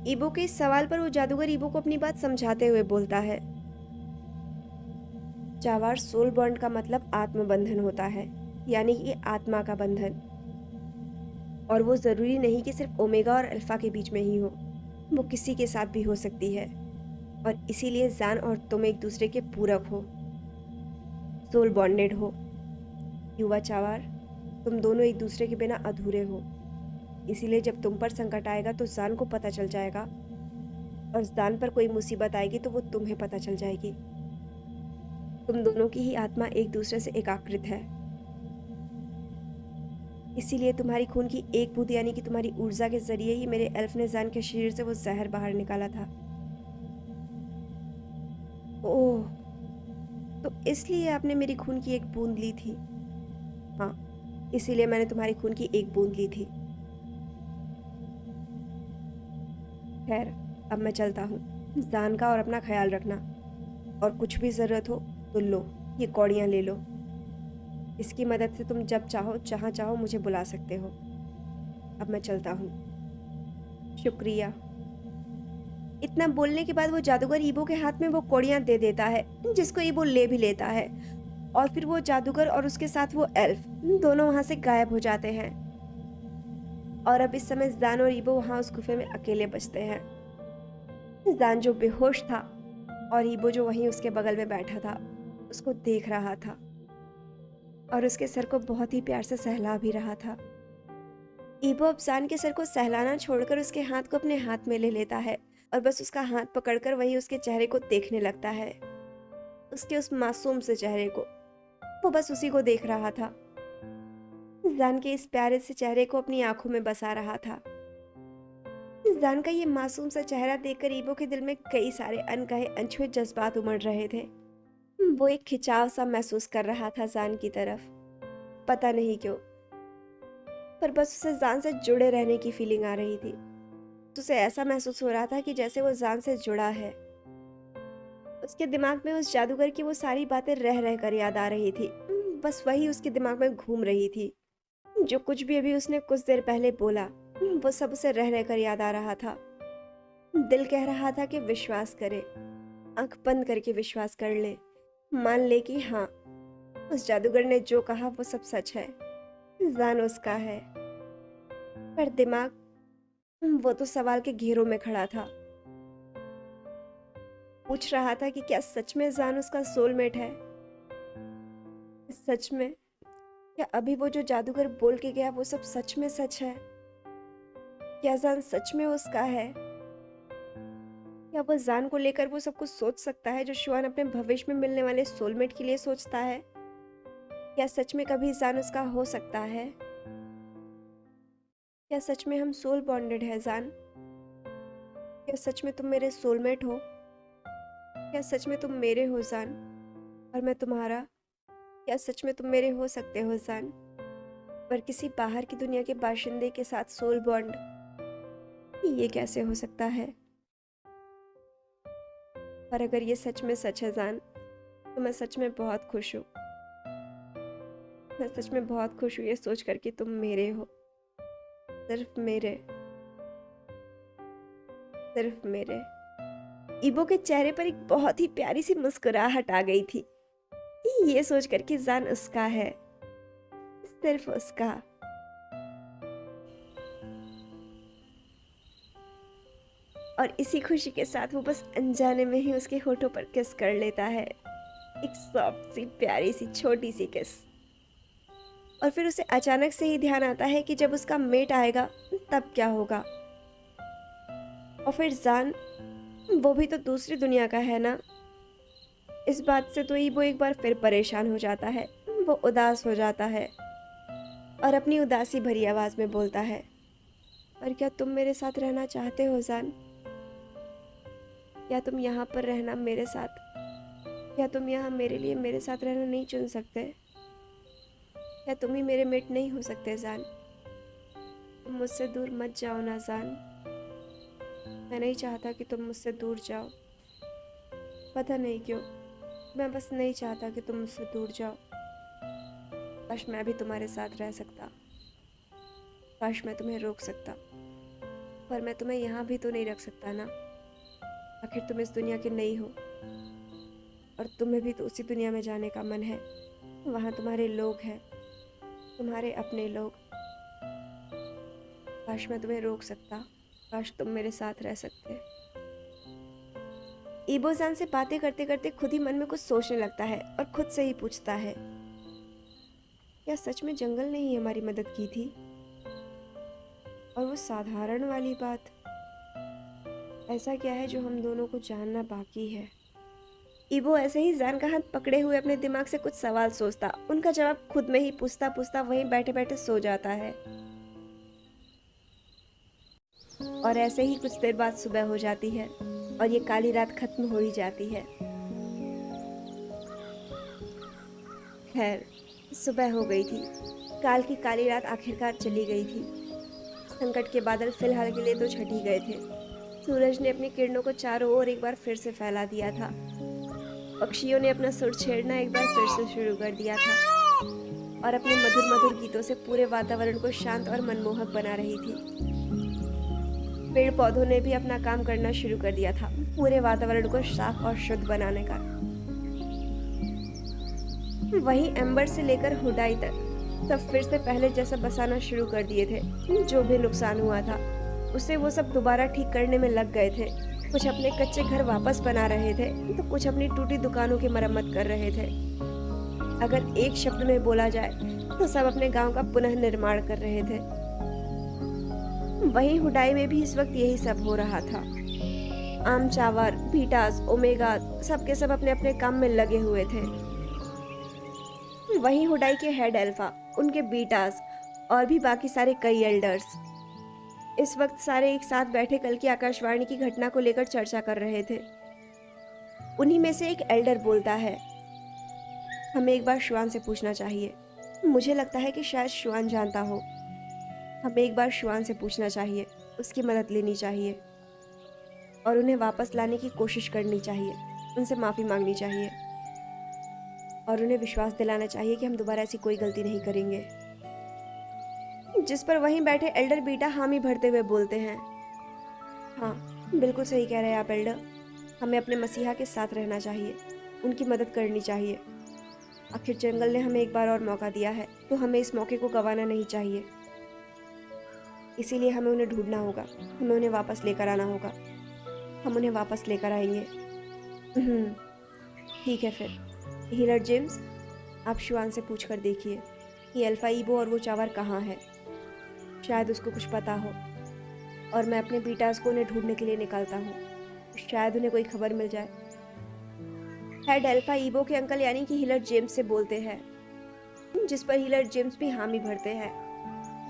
ईबो के इस सवाल पर वो जादूगर ईबो को अपनी बात समझाते हुए बोलता है, चावार सोल बॉन्ड का मतलब आत्मबंधन होता है, यानी कि आत्मा का बंधन। और वो जरूरी नहीं कि सिर्फ ओमेगा और अल्फा के बीच में ही हो, वो किसी के साथ भी हो सकती है। और इसीलिए जान और तुम एक दूसरे के पूरक हो, सोल बॉन्डेड हो। युवा चावार, तुम दोनों एक दूसरे के बिना अधूरे हो। इसीलिए जब तुम पर संकट आएगा तो जान को पता चल जाएगा और जान पर कोई मुसीबत आएगी तो वो तुम्हें पता चल जाएगी। तुम दोनों की ही आत्मा एक दूसरे से एकाकृत है, इसीलिए तुम्हारी खून की एक बूंद यानी कि तुम्हारी ऊर्जा के जरिए ही मेरे एल्फ ने जान के शरीर से वो जहर बाहर निकाला था। ओह, तो इसलिए आपने मेरी खून की एक बूंद ली थी। हाँ, इसीलिए मैंने तुम्हारी खून की एक बूंद ली थी। खैर, अब मैं चलता हूँ। जान का और अपना ख्याल रखना, और कुछ भी ज़रूरत हो तो लो, ये कौड़ियाँ ले लो। इसकी मदद से तुम जब चाहो जहाँ चाहो मुझे बुला सकते हो। अब मैं चलता हूँ। शुक्रिया। इतना बोलने के बाद वो जादूगर ईबो के हाथ में वो कौड़ियाँ दे देता है, जिसको ईबो ले भी लेता है। और फिर वो जादूगर और उसके साथ वो एल्फ दोनों वहाँ से गायब हो जाते हैं। और अब इस समय जान और ईबो वहाँ उस गुफे में अकेले बचते हैं। जान जो बेहोश था और ईबो जो वहीं उसके बगल में बैठा था, उसको देख रहा था और उसके सर को बहुत ही प्यार से सहला भी रहा था। ईबो अब जान के सर को सहलाना छोड़कर उसके हाथ को अपने हाथ में ले लेता है और बस उसका हाथ पकड़कर वही उसके चेहरे को देखने लगता है, उसके उस मासूम से चेहरे को। वो बस उसी को देख रहा था, जान के इस प्यारे से चेहरे को अपनी आंखों में बसा रहा था। जान का ये मासूम सा चेहरा देखकर ईबो के दिल में कई सारे अनकहे अनछुए जज्बात उमड़ रहे थे। वो एक खिंचाव सा महसूस कर रहा था जान की तरफ, पता नहीं क्यों, पर बस उसे जान से जुड़े रहने की फीलिंग आ रही थी। उसे ऐसा महसूस हो रहा था कि जैसे वो जान से जुड़ा है। उसके दिमाग में उस जादूगर की वो सारी बातें रह रह कर याद आ रही थी, बस वही उसके दिमाग में घूम रही थी। जो कुछ भी अभी उसने कुछ देर पहले बोला, वो सब उसे रह रह कर याद आ रहा था। दिल कह रहा था कि विश्वास करे, आंख बंद करके विश्वास कर ले, मान ले कि हाँ, उस जादूगर ने जो कहा वो सब सच है, जान उसका है। पर दिमाग, वो तो सवाल के घेरों में खड़ा था, पूछ रहा था कि क्या सच में जान उसका सोलमेट है? सच में? क्या अभी वो जो जादूगर बोल के गया वो सब सच में सच है? क्या जान सच में उसका है? क्या वो जान को लेकर वो सब कुछ सोच सकता है जो शुआन अपने भविष्य में मिलने वाले सोलमेट के लिए सोचता है? क्या सच में कभी जान उसका हो सकता है? क्या सच में हम सोल बॉन्डेड है जान? क्या सच में तुम मेरे सोलमेट हो? क्या सच में तुम मेरे हो जान और मैं तुम्हारा? क्या सच में तुम मेरे हो सकते हो जान, पर किसी बाहर की दुनिया के बाशिंदे के साथ सोल बॉन्ड? ये कैसे हो सकता है? पर अगर ये सच में सच है जान, तो मैं सच में बहुत खुश हूँ। मैं सच में बहुत खुश हूँ ये सोच कर कि तुम मेरे हो, सिर्फ मेरे, सिर्फ मेरे। ईबो के चेहरे पर एक बहुत ही प्यारी सी मुस्कुराहट आ गई थी, ये सोच कर कि जान उसका है, सिर्फ उसका। और इसी खुशी के साथ वो बस अनजाने में ही उसके होठों पर किस कर लेता है, एक सॉफ्ट सी प्यारी सी छोटी सी किस। और फिर उसे अचानक से ही ध्यान आता है कि जब उसका मेट आएगा तब क्या होगा। और फिर जान, वो भी तो दूसरी दुनिया का है ना। इस बात से तो ही वो एक बार फिर परेशान हो जाता है, वो उदास हो जाता है और अपनी उदासी भरी आवाज में बोलता है, पर क्या तुम मेरे साथ रहना चाहते हो जान? क्या तुम यहाँ पर रहना मेरे साथ? क्या तुम यहाँ मेरे लिए मेरे साथ रहना नहीं चुन सकते? क्या तुम ही मेरे मेट नहीं हो सकते जान? तुम मुझसे दूर मत जाओ ना जान। मैं नहीं चाहता कि तुम मुझसे दूर जाओ, पता नहीं क्यों, मैं बस नहीं चाहता कि तुम मुझसे दूर जाओ। काश मैं भी तुम्हारे साथ रह सकता, काश मैं तुम्हें रोक सकता, पर मैं तुम्हें यहाँ भी तो नहीं रख सकता ना। आखिर तुम इस दुनिया के नहीं हो और तुम्हें भी तो उसी दुनिया में जाने का मन है। वहाँ तुम्हारे लोग हैं, तुम्हारे अपने लोग। काश मैं तुम्हें रोक सकता, काश तुम मेरे साथ रह सकते। ईबोजान से बातें करते करते खुद ही मन में कुछ सोचने लगता है और खुद से ही पूछता है, क्या सच में जंगल ने ही हमारी मदद की थी? और वो साधारण वाली बात, ऐसा क्या है जो हम दोनों को जानना बाकी है? इबो ऐसे ही जान का हाथ पकड़े हुए अपने दिमाग से कुछ सवाल सोचता, उनका जवाब खुद में ही पूछता पूछता वहीं बैठे बैठे सो जाता है। और ऐसे ही कुछ देर बाद सुबह हो जाती है और ये काली रात खत्म हो ही जाती है। खैर, सुबह हो गई थी। काल की काली रात आखिरकार चली गई थी। संकट के बादल फिलहाल के लिए तो छट ही गए थे। सूरज ने अपनी किरणों को चारों ओर एक बार फिर से फैला दिया था। पक्षियों ने अपना सुर छेड़ना एक बार फिर से शुरू कर दिया था और अपने मधुर मधुर गीतों से पूरे वातावरण को शांत और मनमोहक बना रही थी। पेड़ पौधों ने भी अपना काम करना शुरू कर दिया था, पूरे वातावरण को साफ और शुद्ध बनाने का। वहीं एम्बर से लेकर हुडाई तक सब फिर से पहले जैसा बसाना शुरू कर दिए थे। जो भी नुकसान हुआ था उसे वो सब दोबारा ठीक करने में लग गए थे। कुछ अपने कच्चे घर वापस बना रहे थे तो कुछ अपनी टूटी दुकानों की मरम्मत कर रहे थे। अगर एक शब्द में बोला जाए तो सब अपने गांव का पुनः निर्माण कर रहे थे। वहीं हुडाई में भी इस वक्त यही सब हो रहा था। आम चावर, बीटास, ओमेगा सबके सब अपने अपने काम में लगे हुए थे। वहीं हुडाई के हेड अल्फा, उनके बीटास और भी बाकी सारे कई एल्डर्स इस वक्त सारे एक साथ बैठे कल की आकाशवाणी की घटना को लेकर चर्चा कर रहे थे। उन्हीं में से एक एल्डर बोलता है, हमें एक बार शुआन से पूछना चाहिए। मुझे लगता है कि शायद शुआन जानता हो। हमें एक बार शुआन से पूछना चाहिए, उसकी मदद लेनी चाहिए और उन्हें वापस लाने की कोशिश करनी चाहिए। उनसे माफ़ी मांगनी चाहिए और उन्हें विश्वास दिलाना चाहिए कि हम दोबारा ऐसी कोई गलती नहीं करेंगे। जिस पर वहीं बैठे एल्डर बीटा हामी भरते हुए बोलते हैं, हाँ बिल्कुल सही कह रहे हैं आप एल्डर। हमें अपने मसीहा के साथ रहना चाहिए, उनकी मदद करनी चाहिए। आखिर जंगल ने हमें एक बार और मौका दिया है तो हमें इस मौके को गंवाना नहीं चाहिए। इसीलिए हमें उन्हें ढूंढना होगा, हमें उन्हें वापस लेकर आना होगा। हम उन्हें वापस लेकर आएंगे। ठीक है फिर हीलर जेम्स, आप शुआन से पूछ कर देखिए कि अल्फा ईबो और वो चावर कहाँ है। शायद उसको कुछ पता हो और मैं अपने बीटास को उन्हें ढूंढने के लिए निकालता हूँ। शायद उन्हें कोई खबर मिल जाए। हेड अल्फा ईबो के अंकल यानी कि हीलर जेम्स से बोलते हैं, जिस पर हीलर जेम्स भी हामी भरते हैं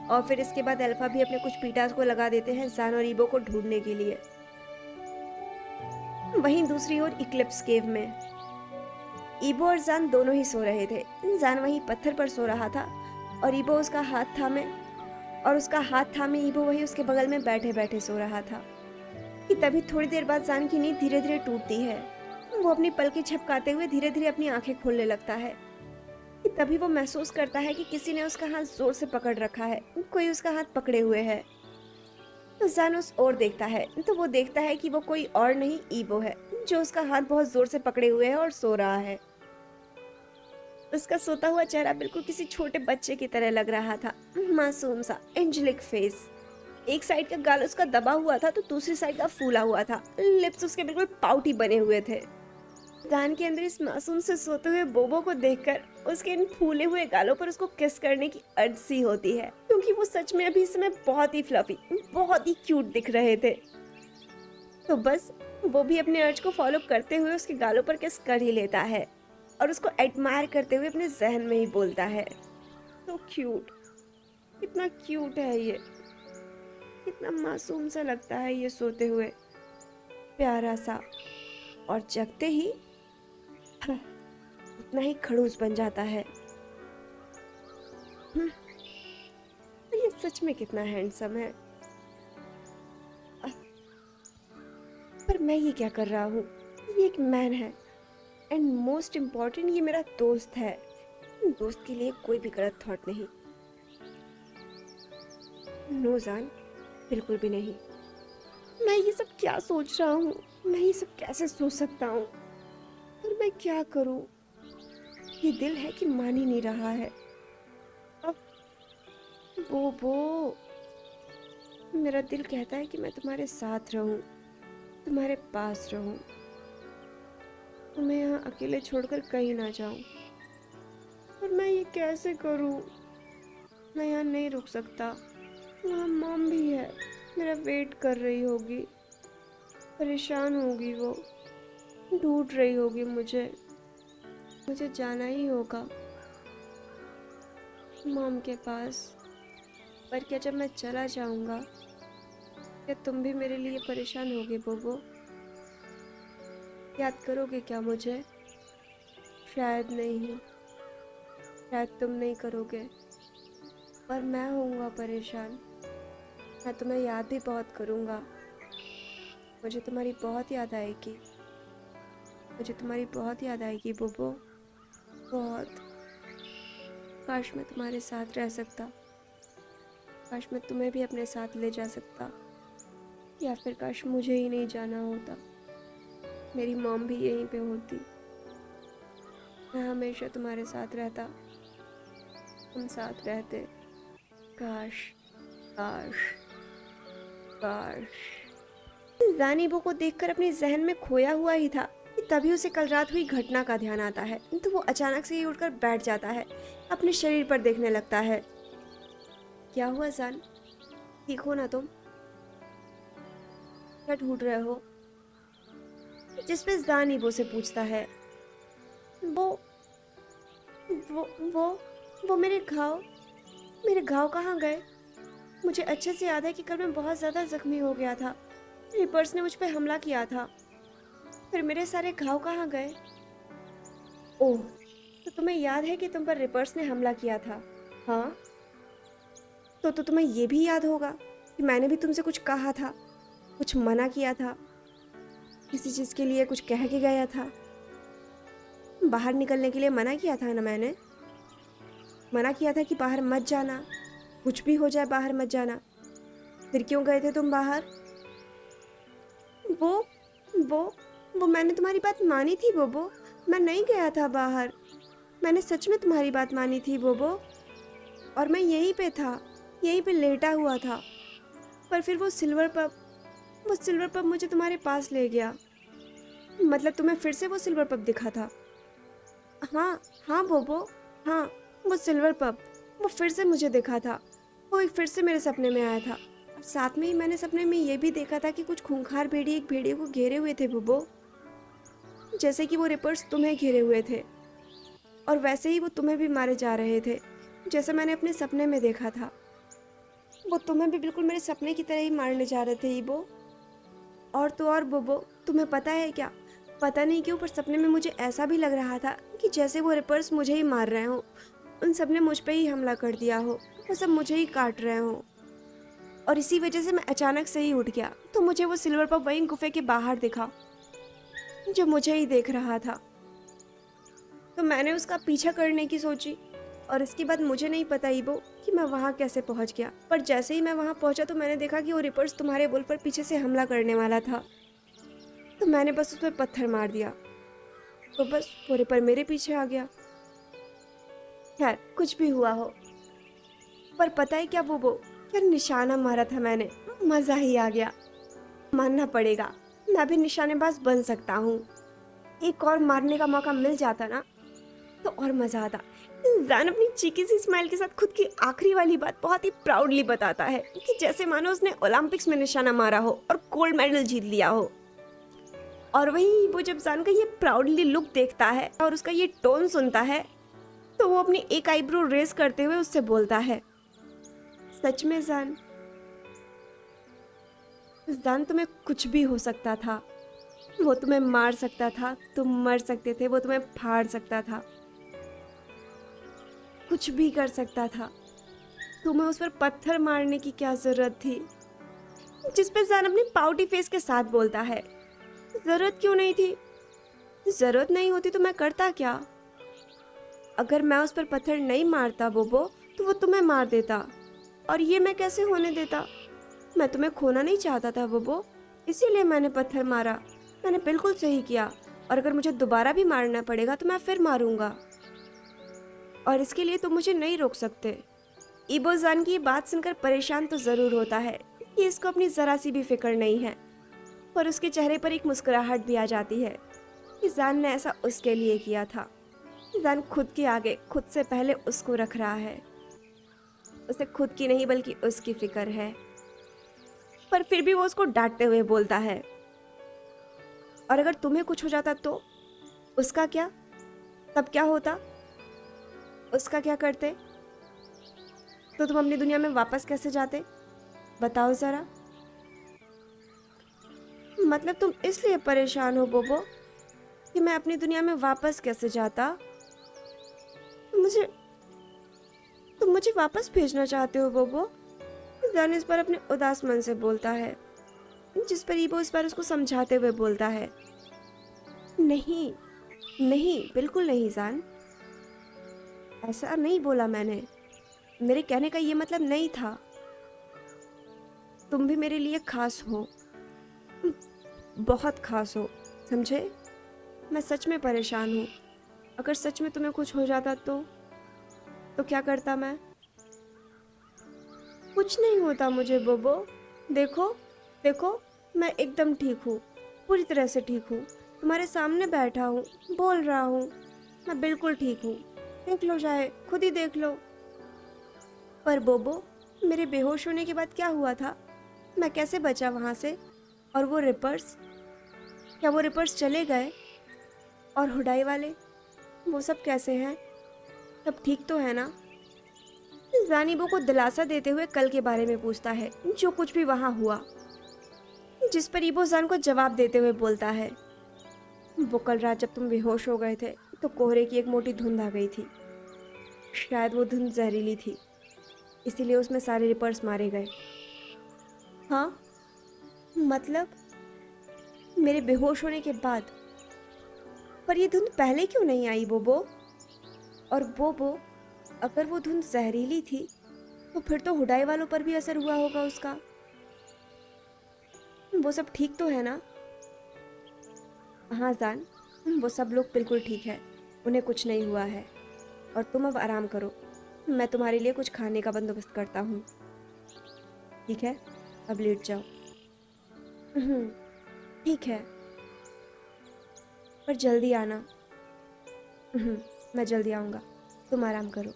और फिर इसके बाद अल्फा भी अपने कुछ बीटास को लगा देते हैं जान और ईबो को ढूंढने के लिए। वहीं दूसरी ओर इक्लिप्स केव में ईबो और जान दोनों ही सो रहे थे। जान वहीं पत्थर पर सो रहा था और ईबो उसका हाथ थामे ईबो वहीं उसके बगल में बैठे बैठे सो रहा था कि तभी थोड़ी देर बाद जान की नींद धीरे धीरे टूटती है। वो अपनी पलकें झपकाते हुए धीरे धीरे अपनी आंखें खोलने लगता है कि तभी वो महसूस करता है कि किसी ने उसका हाथ जोर से पकड़ रखा है, कोई उसका हाथ पकड़े हुए है। तो जान उस ओर देखता है तो वो देखता है कि वो कोई और नहीं ईबो है, जो उसका हाथ बहुत जोर से पकड़े हुए है और सो रहा है। उसका सोता हुआ चेहरा बिल्कुल किसी छोटे बच्चे की तरह लग रहा था, मासूम सा एंजेलिक फेस। एक साइड का गाल उसका दबा हुआ था तो दूसरी साइड का फूला हुआ था। लिप्स उसके बिल्कुल पाउटी बने हुए थे। जान के अंदर इस मासूम से सोते हुए बोबो को देखकर उसके इन फूले हुए गालों पर उसको किस करने की अर्ज सी होती है, क्योंकि वो सच में अभी इस समय बहुत ही फ्लफी, बहुत ही क्यूट दिख रहे थे। तो बस वो भी अपने अर्ज को फॉलो करते हुए उसके गालों पर किस कर ही लेता है और उसको एडमायर करते हुए अपने जहन में ही बोलता है, तो क्यूट, कितना क्यूट है ये, कितना मासूम सा लगता है ये सोते हुए, प्यारा सा, और जगते ही उतना ही खड़ूस बन जाता है। ये सच में कितना हैंडसम है। पर मैं ये क्या कर रहा हूँ? ये एक मैन है एंड मोस्ट इम्पॉर्टेंट ये मेरा दोस्त है। दोस्त के लिए कोई भी गलत थॉट नहीं। नो जान, बिल्कुल भी नहीं। मैं ये सब क्या सोच रहा हूँ? मैं ये सब कैसे सोच सकता हूँ? और मैं क्या करूँ? ये दिल है कि मान ही नहीं रहा है। अब वो मेरा दिल कहता है कि मैं तुम्हारे साथ रहूं, तुम्हारे पास रहूं, तुम्हें यहाँ अकेले छोड़कर कहीं ना जाऊं। और मैं ये कैसे करूं? मैं यहाँ नहीं रुक सकता। वहाँ मॉम भी है, मेरा वेट कर रही होगी। परेशान होगी वो, ढूंढ रही होगी मुझे। मुझे जाना ही होगा मॉम के पास। पर क्या जब मैं चला जाऊंगा, क्या तुम भी मेरे लिए परेशान होगे बोबो? याद करोगे क्या मुझे? शायद नहीं, शायद तुम नहीं करोगे, पर मैं होऊंगा परेशान। मैं तुम्हें याद भी बहुत करूंगा। मुझे तुम्हारी बहुत याद आएगी। मुझे तुम्हारी बहुत याद आएगी बोबो, बहुत। काश मैं तुम्हारे साथ रह सकता। काश मैं तुम्हें भी अपने साथ ले जा सकता। या फिर काश मुझे ही नहीं जाना होता, मेरी मॉम भी यहीं पे होती। मैं हमेशा तुम्हारे साथ रहता, हम साथ रहते। काश, काश, काश। जानीबो को देखकर अपने जहन में खोया हुआ ही था कि तभी उसे कल रात हुई घटना का ध्यान आता है। तो वो अचानक से ही उठकर बैठ जाता है, अपने शरीर पर देखने लगता है। क्या हुआ जान, ठीक हो ना तुम? क्या ढूंढ रहे हो? जिस पे जानीबो से पूछता है। वो वो वो वो मेरे घाव कहाँ गए? मुझे अच्छे से याद है कि कल मैं बहुत ज्यादा जख्मी हो गया था। रिपर्स ने मुझ पर हमला किया था। फिर मेरे सारे घाव कहाँ गए? ओह, तो तुम्हें याद है कि तुम पर रिपर्स ने हमला किया था? हाँ, तो तुम्हें ये भी याद होगा कि मैंने भी तुमसे कुछ कहा था, कुछ मना किया था, किसी चीज के लिए कुछ कह के गया था। बाहर निकलने के लिए मना किया था ना मैंने? मना किया था कि बाहर मत जाना, कुछ भी हो जाए बाहर मत जाना। फिर क्यों गए थे तुम बाहर? वो वो वो मैंने तुम्हारी बात मानी थी बोबो। मैं नहीं गया था बाहर। मैंने सच में तुम्हारी बात मानी थी बोबो। और मैं यहीं पे था, यहीं पे लेटा हुआ था। पर फिर वो सिल्वर पप मुझे तुम्हारे पास ले गया। मतलब तुम्हें फिर से वो सिल्वर पप दिखा था? हाँ, हाँ बोबो, हाँ। वो सिल्वर पप, वो फिर से मुझे दिखा था। वो एक फिर से मेरे सपने में आया था। और साथ में ही मैंने सपने में ये भी देखा था कि कुछ खूंखार भेड़िए एक भेड़िए को घेरे हुए थे बोबो। जैसे कि वो रिपर्स तुम्हें घेरे हुए थे, और वैसे ही वो तुम्हें भी मारे जा रहे थे, जैसे मैंने अपने सपने में देखा था। वो तुम्हें भी बिल्कुल मेरे सपने की तरह ही मारने जा रहे थे ईबो। और तो और बोबो, तुम्हें पता है क्या, पता नहीं क्यों पर सपने में मुझे ऐसा भी लग रहा था कि जैसे वो रिपर्स मुझे ही मार रहे हो। उन सब ने मुझ पे ही हमला कर दिया हो, वो सब मुझे ही काट रहे हो। और इसी वजह से मैं अचानक से ही उठ गया, तो मुझे वो सिल्वर पप वहीं गुफे के बाहर दिखा, जो मुझे ही देख रहा था। तो मैंने उसका पीछा करने की सोची। और इसके बाद मुझे नहीं पता ईबो कि मैं वहाँ कैसे पहुँच गया, पर जैसे ही मैं वहाँ पहुँचा तो मैंने देखा कि वो रिपर्स तुम्हारे बुल पर पीछे से हमला करने वाला था। तो मैंने बस उस पर पत्थर मार दिया, तो बस वो रिपर मेरे पीछे आ गया। खैर, कुछ भी हुआ हो, पर पता है क्या बोबो, क्या निशाना मारा था मैंने, मजा ही आ गया। मानना पड़ेगा, मैं भी निशानेबाज बन सकता हूँ। एक और मारने का मौका मिल जाता ना, तो और मजा आता। जान अपनी चीकी सी स्माइल के साथ खुद की आखिरी वाली बात बहुत ही प्राउडली बताता है, कि जैसे मानो उसने ओलंपिक्स में निशाना मारा हो और गोल्ड मेडल जीत लिया हो। और वही वो जब जान का ये प्राउडली लुक देखता है और उसका ये टोन सुनता है, तो वो अपनी एक आईब्रो रेस करते हुए उससे बोलता है, सच में जान, जान तुम्हें कुछ भी हो सकता था। वो तुम्हें मार सकता था, तुम मर सकते थे, वो तुम्हें फाड़ सकता था, कुछ भी कर सकता था। तुम्हें उस पर पत्थर मारने की क्या जरूरत थी? जिस पे जान अपने पाउटी फेस के साथ बोलता है, जरूरत क्यों नहीं थी? जरूरत नहीं होती तो मैं करता क्या? अगर मैं उस पर पत्थर नहीं मारता बोबो, तो वो तुम्हें मार देता। और ये मैं कैसे होने देता? मैं तुम्हें खोना नहीं चाहता था बोबो, इसीलिए मैंने पत्थर मारा। मैंने बिल्कुल सही किया। और अगर मुझे दोबारा भी मारना पड़ेगा तो मैं फिर मारूंगा, और इसके लिए तुम मुझे नहीं रोक सकते। इबो जान की ये बात सुनकर परेशान तो जरूर होता है कि इसको अपनी जरा सी भी फिक्र नहीं है, पर उसके चेहरे पर एक मुस्कुराहट भी आ जाती है कि जान ने ऐसा उसके लिए किया था। जान खुद के आगे खुद से पहले उसको रख रहा है। उसे खुद की नहीं बल्कि उसकी फिक्र है। पर फिर भी वो उसको डांटते हुए बोलता है, और अगर तुम्हें कुछ हो जाता तो उसका क्या? तब क्या होता? उसका क्या करते? तो तुम अपनी दुनिया में वापस कैसे जाते? बताओ ज़रा। मतलब तुम इसलिए परेशान हो बोबो कि मैं अपनी दुनिया में वापस कैसे जाता? मुझे तुम मुझे वापस भेजना चाहते हो बोबो? जान इस बार अपने उदास मन से बोलता है, जिस पर ईबो इस बार उसको समझाते हुए बोलता है। नहीं, नहीं, बिल्कुल नहीं जान। ऐसा नहीं बोला मैंने। मेरे कहने का ये मतलब नहीं था। तुम भी मेरे लिए खास हो, बहुत खास हो, समझे? मैं सच में परेशान हूँ। अगर सच में तुम्हें कुछ हो जाता तो क्या करता मैं? कुछ नहीं होता मुझे बोबो। देखो, देखो, मैं एकदम ठीक हूँ, पूरी तरह से ठीक हूँ। तुम्हारे सामने बैठा हूँ, बोल रहा हूँ। मैं बिल्कुल ठीक हूँ। देख लो, चाहे खुद ही देख लो। पर बोबो, मेरे बेहोश होने के बाद क्या हुआ था? मैं कैसे बचा वहां से? और वो रिपर्स, क्या वो रिपर्स चले गए? और हुडाई वाले, वो सब कैसे हैं? सब ठीक तो है ना? जानिबो को दिलासा देते हुए कल के बारे में पूछता है, जो कुछ भी वहां हुआ। जिस पर ईबो जान को जवाब देते हुए बोलता है, वो कल रात जब तुम बेहोश हो गए थे तो कोहरे की एक मोटी धुंध आ गई थी। शायद वो धुंध जहरीली थी, इसीलिए उसमें सारे रिपर्स मारे गए। हाँ, मतलब मेरे बेहोश होने के बाद? पर ये धुंध पहले क्यों नहीं आई बोबो? और बोबो, अगर वो धुंध जहरीली थी तो फिर तो हुडाई वालों पर भी असर हुआ होगा उसका। वो सब ठीक तो है ना? हाँ जान, वो सब लोग बिल्कुल ठीक है, उन्हें कुछ नहीं हुआ है। और तुम अब आराम करो, मैं तुम्हारे लिए कुछ खाने का बंदोबस्त करता हूँ। ठीक है, अब लेट जाओ। हम्म, ठीक है, पर जल्दी आना। मैं जल्दी आऊँगा, तुम आराम करो।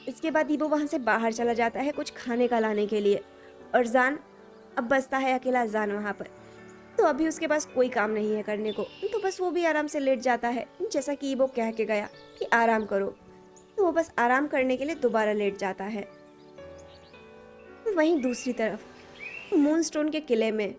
इसके बाद ईबो वहाँ से बाहर चला जाता है कुछ खाने का लाने के लिए। और जान, अब बचता है अकेला जान वहाँ पर। तो अभी उसके पास कोई काम नहीं है करने को, तो बस वो भी आराम से लेट जाता है, जैसा कि ईबो कह के गया कि आराम करो। तो वो बस आराम करने के लिए दोबारा लेट जाता है। वहीं दूसरी तरफ मूनस्टोन के किले में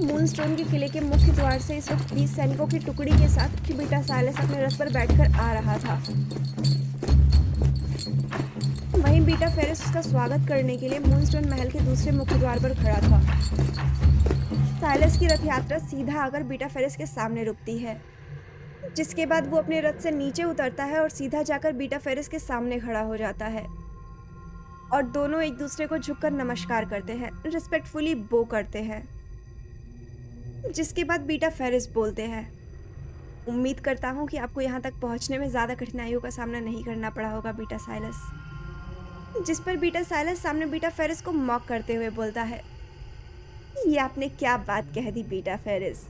मूनस्टोन के किले के मुख्य द्वार से इस वक्त 20 सैनिकों की टुकड़ी के साथ बीटा साइलस अपने रथ पर बैठकर आ रहा था। वहीं बीटा फेरिस उसका स्वागत करने के लिए मूनस्टोन महल के दूसरे मुख्य द्वार पर खड़ा था। साइलस की रथ यात्रा सीधा आकर बीटा फेरिस के सामने रुकती है, जिसके बाद वो अपने रथ से नीचे उतरता है और सीधा जाकर बीटा फेरिस के सामने खड़ा हो जाता है। और दोनों एक दूसरे को झुककर नमस्कार करते हैं, रिस्पेक्टफुली बो करते हैं। जिसके बाद बीटा फेरिस बोलते हैं, उम्मीद करता हूँ कि आपको यहाँ तक पहुँचने में ज़्यादा कठिनाइयों का सामना नहीं करना पड़ा होगा बीटा साइलस। जिस पर बीटा साइलस सामने बीटा फेरिस को मॉक करते हुए बोलता है, ये आपने क्या बात कह दी बीटा फेरिस।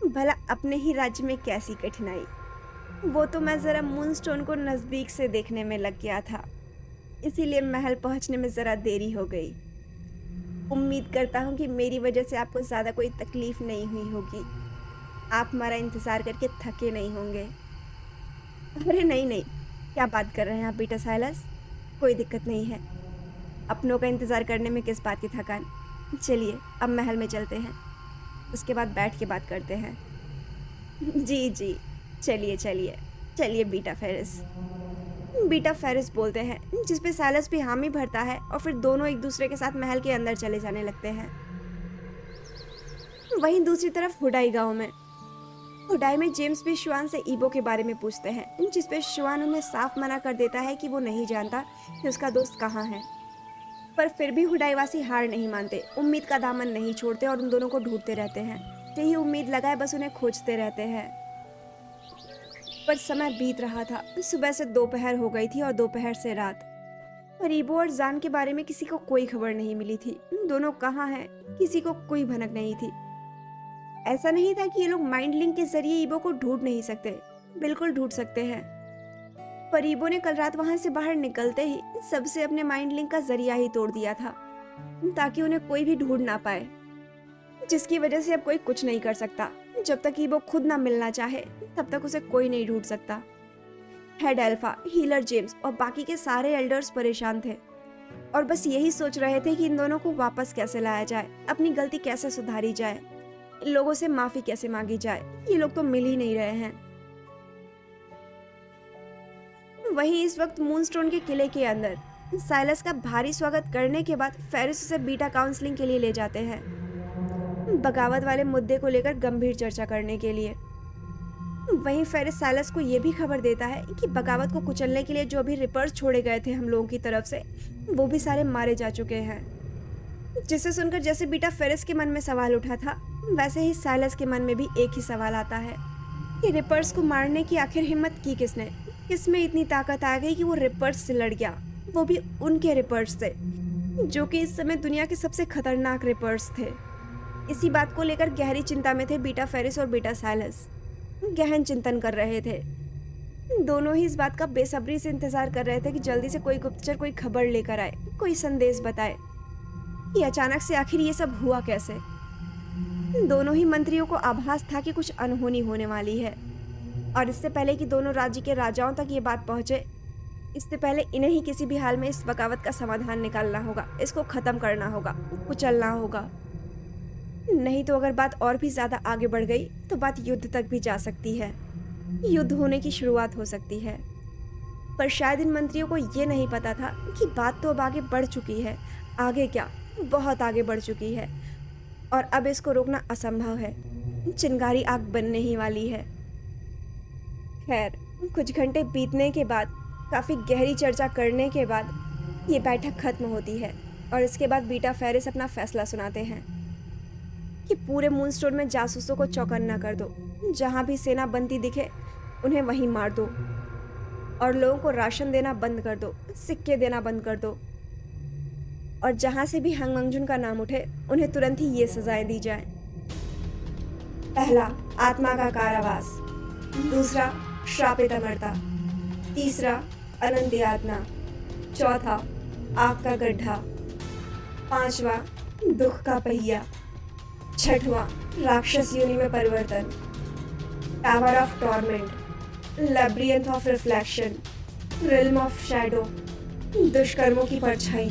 भला अपने ही राज्य में कैसी कठिनाई? वो तो मैं ज़रा मूनस्टोन को नज़दीक से देखने में लग गया था, इसीलिए महल पहुँचने में ज़रा देरी हो गई। उम्मीद करता हूँ कि मेरी वजह से आपको ज़्यादा कोई तकलीफ नहीं हुई होगी। आप हमारा इंतज़ार करके थके नहीं होंगे। अरे नहीं नहीं, क्या बात कर रहे हैं आप बीटा साइलस? कोई दिक्कत नहीं है, अपनों का इंतज़ार करने में किस बात की थकान। चलिए अब महल में चलते हैं, उसके बाद बैठ के बात करते हैं। जी जी, चलिए चलिए, चलिए बीटा फेरिस। बीटा फेरिस बोलते हैं, जिस पे साइलस भी हामी भरता है और फिर दोनों एक दूसरे के साथ महल के अंदर चले जाने लगते हैं। वहीं दूसरी तरफ हुडाई गांव में हुडाई में जेम्स भी शुआन से ईबो के बारे में पूछते हैं, जिस पे शुआन उन्हें साफ मना कर देता है कि वो नहीं जानता कि उसका दोस्त कहाँ है। पर फिर भी हुडाईवासी हार नहीं मानते, उम्मीद का दामन नहीं छोड़ते और उन दोनों को ढूंढते रहते हैं। यही उम्मीद लगाए बस उन्हें खोजते रहते हैं। पर समय बीत रहा था, सुबह से दोपहर हो गई थी और दोपहर से रात। पर ईबो और जान के बारे में किसी को कोई खबर नहीं मिली थी। दोनों कहाँ हैं, किसी को कोई भनक नहीं थी। ऐसा नहीं था कि ये लोग माइंड लिंक के जरिए ईबो को ढूंढ नहीं सकते, बिल्कुल ढूंढ सकते हैं। पर ईबो ने कल रात वहां से बाहर निकलते ही सबसे अपने माइंड लिंक का जरिया ही तोड़ दिया था, ताकि उन्हें कोई भी ढूंढ ना पाए, जिसकी वजह से अब कोई कुछ नहीं कर सकता। जब तक ईबो खुद ना मिलना चाहे तब तक उसे कोई नहीं ढूंढ सकता। हेड अल्फा, हीलर जेम्स और बाकी के सारे एल्डर्स परेशान थे और बस यही सोच रहे थे कि इन दोनों को वापस कैसे लाया जाए, अपनी गलती कैसे सुधारी जाए, इन लोगों से माफी कैसे मांगी जाए। ये लोग तो मिल ही नहीं रहे हैं। वहीं इस वक्त मूनस्टोन के किले के अंदर साइलस का भारी स्वागत करने के बाद फेरिस उसे बीटा काउंसलिंग के लिए ले जाते हैं, बगावत वाले मुद्दे को लेकर गंभीर चर्चा करने के लिए। वहीं फेरिस साइलस को यह भी खबर देता है कि बगावत को कुचलने के लिए जो भी रिपर्स छोड़े गए थे हम लोगों की तरफ से, वो भी सारे मारे जा चुके हैं। जिसे सुनकर जैसे बीटा फेरिस के मन में सवाल उठा था, वैसे ही साइलस के मन में भी एक ही सवाल आता है कि रिपर्स को मारने की आखिर हिम्मत की किसने, किसमें इतनी ताकत आ गई कि वो रिपर्स से लड़ गया, वो भी उनके रिपर्स से, जो कि इस समय दुनिया के सबसे खतरनाक रिपर्स थे। इसी बात को लेकर गहरी चिंता में थे बीटा फेरिस और बीटा साइलस। गहन चिंतन कर रहे थे। दोनों ही इस बात का बेसब्री से इंतजार कर रहे थे कि जल्दी से कोई गुप्तचर कोई खबर लेकर आए, कोई संदेश बताए कि अचानक से आखिर ये सब हुआ कैसे। दोनों ही मंत्रियों को आभास था कि कुछ अनहोनी होने वाली है, और इससे पहले कि दोनों राज्य के राजाओं तक ये बात पहुंचे, इससे पहले इन्हें ही किसी भी हाल में इस बगावत का समाधान निकालना होगा, इसको खत्म करना होगा, कुचलना होगा। नहीं तो अगर बात और भी ज्यादा आगे बढ़ गई तो बात युद्ध तक भी जा सकती है, युद्ध होने की शुरुआत हो सकती है। पर शायद इन मंत्रियों को ये नहीं पता था कि बात तो अब आगे बढ़ चुकी है। आगे क्या, बहुत आगे बढ़ चुकी है, और अब इसको रोकना असंभव है। चिंगारी आग बनने ही वाली है। खैर, कुछ घंटे बीतने के बाद, काफी गहरी चर्चा करने के बाद ये बैठक खत्म होती है, और इसके बाद बीटा फेरिस अपना फैसला सुनाते हैं कि पूरे मूनस्टोन में जासूसों को चौकन्ना कर दो, जहां भी सेना बनती दिखे उन्हें वहीं मार दो, और लोगों को राशन देना बंद कर दो, सिक्के देना बंद कर दो, और जहां से भी हंग मंगजुन का नाम उठे उन्हें तुरंत ही ये सजाएं दी जाएं। पहला, आत्मा का कारावास। दूसरा, श्रापित अमरता। तीसरा, अनंत यातना। चौथा, आग का गड्ढा। पांचवा, दुख का पहिया। छठवां, राक्षस योनि में परिवर्तन। Tower of torment, labyrinth of reflection, realm of shadow, दुष्कर्मों की परछाई,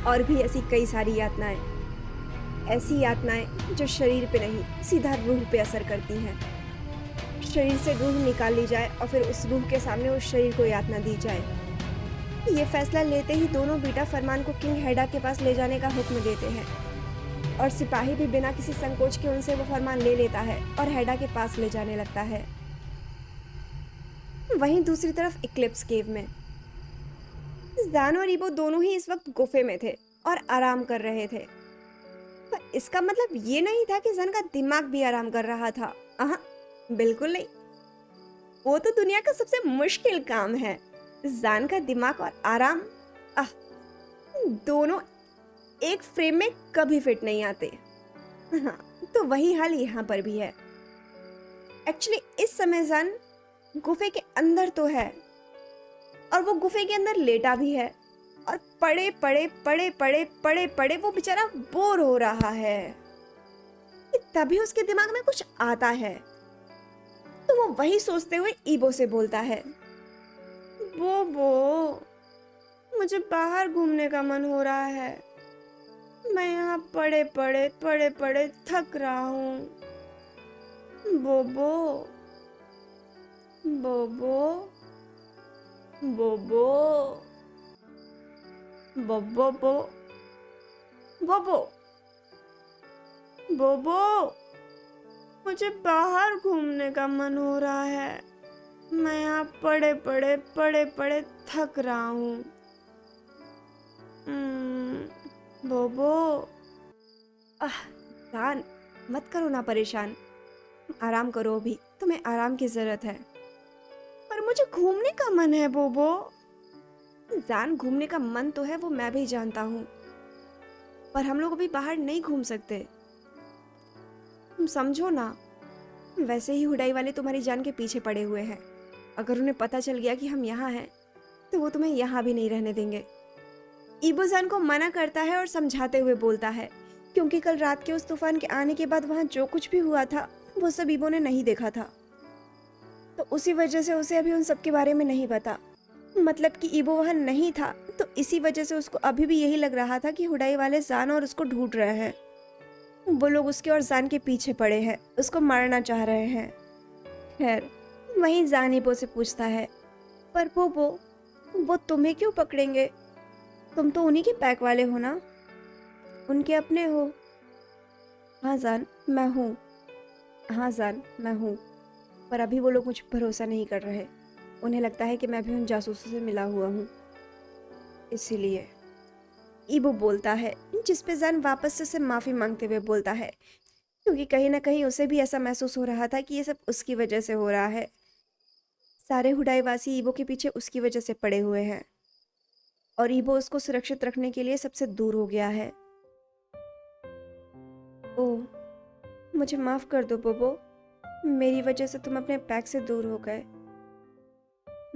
और भी ऐसी कई सारी यातनाएं। ऐसी यातनाएं जो शरीर पे नहीं, सीधा रूह पे असर करती हैं। शरीर से रूह निकाल ली जाए और फिर उस रूह के सामने उस शरीर को यातना दी जाए। ये फैसला लेते ही दोनों बीटा फरमान को किंग हेडा के पास ले जाने का हुक्म देते हैं, और सिपाही भी बिना किसी संकोच के उनसे वो फरमान ले लेता है और हेडा के पास ले जाने लगता है। वहीं दूसरी तरफ इक्लिप्स केव में ज़ान और ईबो दोनों ही इस वक्त गुफे में थे और आराम कर रहे थे। पर इसका मतलब ये नहीं था कि ज़ान का दिमाग भी आराम कर रहा था। बिल्कुल नहीं। वो तो दुनिया का सबसे मुश्किल काम है। ज़ान का दिमाग और आराम, दोनों एक फ्रेम में कभी फिट नहीं आते। हाँ, तो वही हाल यहाँ पर भी है। एक्चुअली इस समय ज़ान गुफे के अंदर तो है, और वो गुफे के अंदर लेटा भी है, और पड़े पड़े वो बेचारा बोर हो रहा है। तभी उसके दिमाग में कुछ आता है, तो वो वही सोचते हुए ईबो से बोलता है, बोबो, मुझे बाहर घूमने का मन हो रहा है। मैं यहाँ पड़े थक रहा हूँ। बोबो, बोबो, बोबो, बोबो, बोबो, बोबो, मुझे बाहर घूमने का मन हो रहा है। मैं यहाँ पड़े थक रहा हूँ। बोबो। ज़ान, मत करो ना परेशान, आराम करो, अभी तुम्हें आराम की जरूरत है। पर मुझे घूमने का मन है बोबो। ज़ान, घूमने का मन तो है, वो मैं भी जानता हूँ, पर हम लोग अभी बाहर नहीं घूम सकते। तुम समझो ना, वैसे ही हुडाई वाले तुम्हारी जान के पीछे पड़े हुए हैं। अगर उन्हें पता चल गया कि हम यहाँ हैं तो वो तुम्हें यहाँ भी नहीं रहने देंगे। ईबो जान को मना करता है और समझाते हुए बोलता है क्योंकि कल रात के उस तूफान के आने के बाद वहाँ जो कुछ भी हुआ था वो सब ईबो ने नहीं देखा था, तो उसी वजह से उसे अभी उन सब के बारे में नहीं पता। मतलब कि ईबो वहाँ नहीं था, तो इसी वजह से उसको अभी भी यही लग रहा था कि हुडाई वाले जान और उसको ढूंढ रहे हैं। वो लोग उसके और जान के पीछे पड़े हैं, उसको मारना चाह रहे हैं। खैर, वहीं जान ईबो से पूछता है, पर वो तुम्हें क्यों पकड़ेंगे? तुम तो उन्हीं के पैक वाले हो ना, उनके अपने हो। हाँ जान, मैं हूँ। हाँ जान, मैं हूँ, पर अभी वो लोग मुझ पर भरोसा नहीं कर रहे। उन्हें लगता है कि मैं भी उन जासूसों से मिला हुआ हूँ, इसीलिए। ईबो बोलता है, जिस पे जान वापस से उसे माफ़ी मांगते हुए बोलता है, क्योंकि कहीं ना कहीं उसे भी ऐसा महसूस हो रहा था कि ये सब उसकी वजह से हो रहा है। सारे हुडाईवासी ईबो के पीछे उसकी वजह से पड़े हुए हैं और ईबो उसको सुरक्षित रखने के लिए सबसे दूर हो गया है। ओह, मुझे माफ़ कर दो बोबो, मेरी वजह से तुम अपने पैक से दूर हो गए।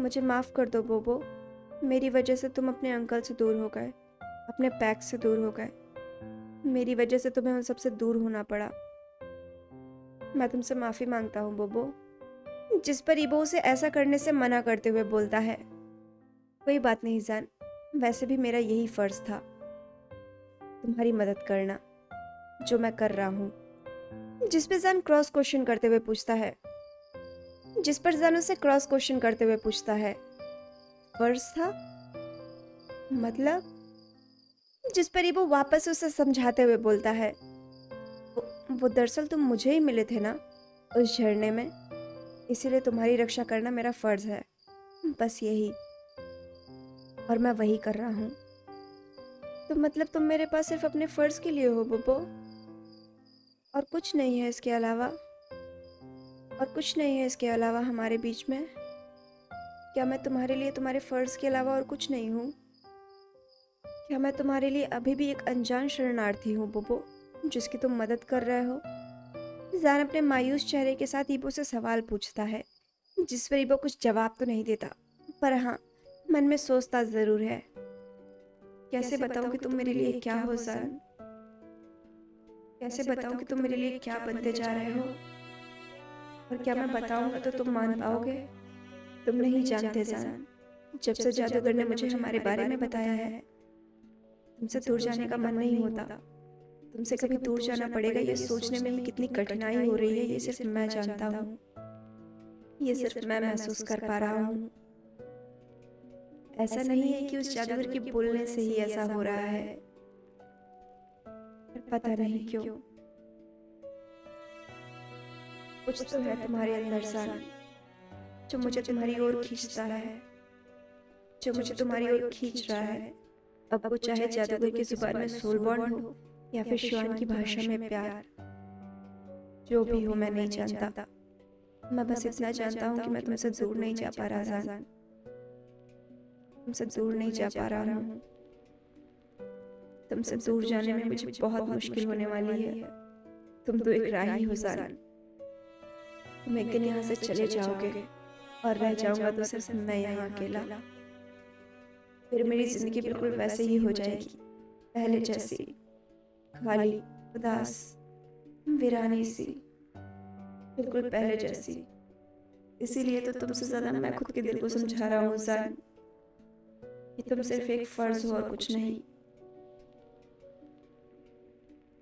मुझे माफ़ कर दो बोबो, मेरी वजह से तुम अपने अंकल से दूर हो गए, अपने पैक से दूर हो गए। मेरी वजह से तुम्हें उन सबसे दूर होना पड़ा। मैं तुमसे माफ़ी मांगता हूँ बोबो। जिस पर ईबो उसे ऐसा करने से मना करते हुए बोलता है, कोई बात नहीं जान, वैसे भी मेरा यही फ़र्ज़ था, तुम्हारी मदद करना, जो मैं कर रहा हूँ। जिस पर जान क्रॉस क्वेश्चन करते हुए पूछता है, फ़र्ज़ था मतलब? जिस पर ईबो वापस उसे समझाते हुए बोलता है, वो दरअसल तुम मुझे ही मिले थे ना उस झरने में, इसीलिए तुम्हारी रक्षा करना मेरा फ़र्ज़ है, बस यही, और मैं वही कर रहा हूँ। तो मतलब तुम मेरे पास सिर्फ अपने फ़र्ज़ के लिए हो बोबो, और कुछ नहीं है इसके अलावा? हमारे बीच में? क्या मैं तुम्हारे लिए तुम्हारे फ़र्ज़ के अलावा और कुछ नहीं हूँ? क्या मैं तुम्हारे लिए अभी भी एक अनजान शरणार्थी हूँ बोबो, जिसकी तुम मदद कर रहे हो? जान अपने मायूस चेहरे के साथ ईबो से सवाल पूछता है, जिस पर ईबो कुछ जवाब तो नहीं देता, पर हाँ, मन में सोचता ज़रूर है, कैसे बताऊँ कि तुम मेरे लिए क्या हो जान? कैसे बताऊँ कि तुम मेरे लिए क्या बनते जा रहे हो? और क्या मैं बताऊँगा तो तुम मान पाओगे? तुम नहीं जानते जान, जब से जादूगर ने मुझे हमारे बारे में बताया है, तुमसे दूर जाने का मन नहीं होता। तुमसे कभी दूर जाना पड़ेगा ये सोचने में ही कितनी कठिनाई हो रही है, ये सिर्फ मैं जानता हूँ, ये सिर्फ मैं महसूस कर पा रहा हूँ। ऐसा नहीं है कि उस जादूगर के बोलने से ही ऐसा हो रहा है, पर पता नहीं क्यों, कुछ तो है तुम्हारे अंदर जान, जो मुझे तुम्हारी ओर खींचता है, जो मुझे तुम्हारी ओर खींच रहा है। अब वो चाहे जादूगर की जुबान में सोलबॉन्ड हो या फिर श्वान की भाषा में प्यार, जो भी हो मैं नहीं जानता। मैं बस इतना जानता हूँ कि मैं तुमसे दूर नहीं जा पा रहा जान, तुमसे दूर नहीं जा पा रहा हूँ। तुमसे दूर जाने में मुझे बहुत मुश्किल होने वाली है। तुम तो एक राही हो जान, तुम एक दिन यहाँ से चले जाओगे और रह जाऊंगा तो सिर्फ मैं यहाँ अकेला। फिर मेरी जिंदगी बिल्कुल वैसे ही हो जाएगी, पहले जैसी, खाली, उदास, वीरानी सी, बिल्कुल पहले जैसी। इसीलिए तो तुमसे ज्यादा मैं खुद के दिल को समझा रहा हूँ जान, कि तुम सिर्फ एक फर्ज हो और कुछ नहीं।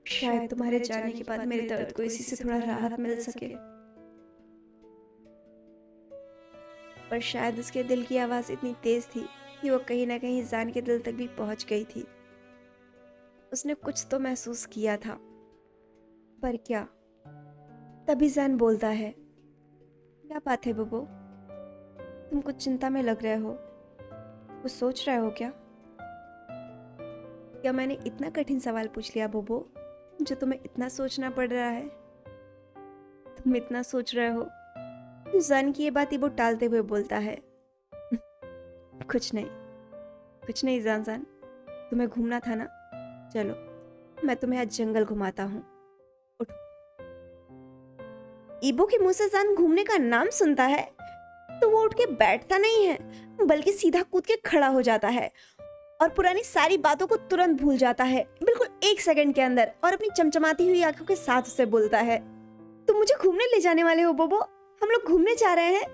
शायद तुम्हारे जाने के बाद मेरे दर्द को इसी से थोड़ा राहत मिल सके, पर शायद उसके दिल की आवाज़ इतनी तेज थी कि वो कहीं ना कहीं जान के दिल तक भी पहुंच गई थी। उसने कुछ तो महसूस किया था, पर क्या? तभी जान बोलता है, क्या बात है बबो, तुम कुछ चिंता में लग रहे हो, कुछ सोच रहे हो क्या? क्या मैंने इतना कठिन सवाल पूछ लिया बोबो, जो तुम्हें इतना सोचना पड़ रहा है? तुम इतना सोच रहे हो? जान की ये बात वो टालते हुए बोलता है, कुछ नहीं जान जान, तुम्हें घूमना था ना, चलो मैं तुम्हें आज जंगल घुमाता हूँ, उठो। ईबो के मुंह से जान घूमने का नाम सुनता है तो वो उठ के बैठता नहीं है, बल्कि सीधा कूद के खड़ा हो जाता है और पुरानी सारी बातों को तुरंत भूल जाता है, बिल्कुल 1 सेकंड के अंदर, और अपनी चमचमाती हुई आंखों के साथ उसे बोलता है, तुम मुझे घूमने ले जाने वाले हो बोबो? हम लोग घूमने जा रहे हैं।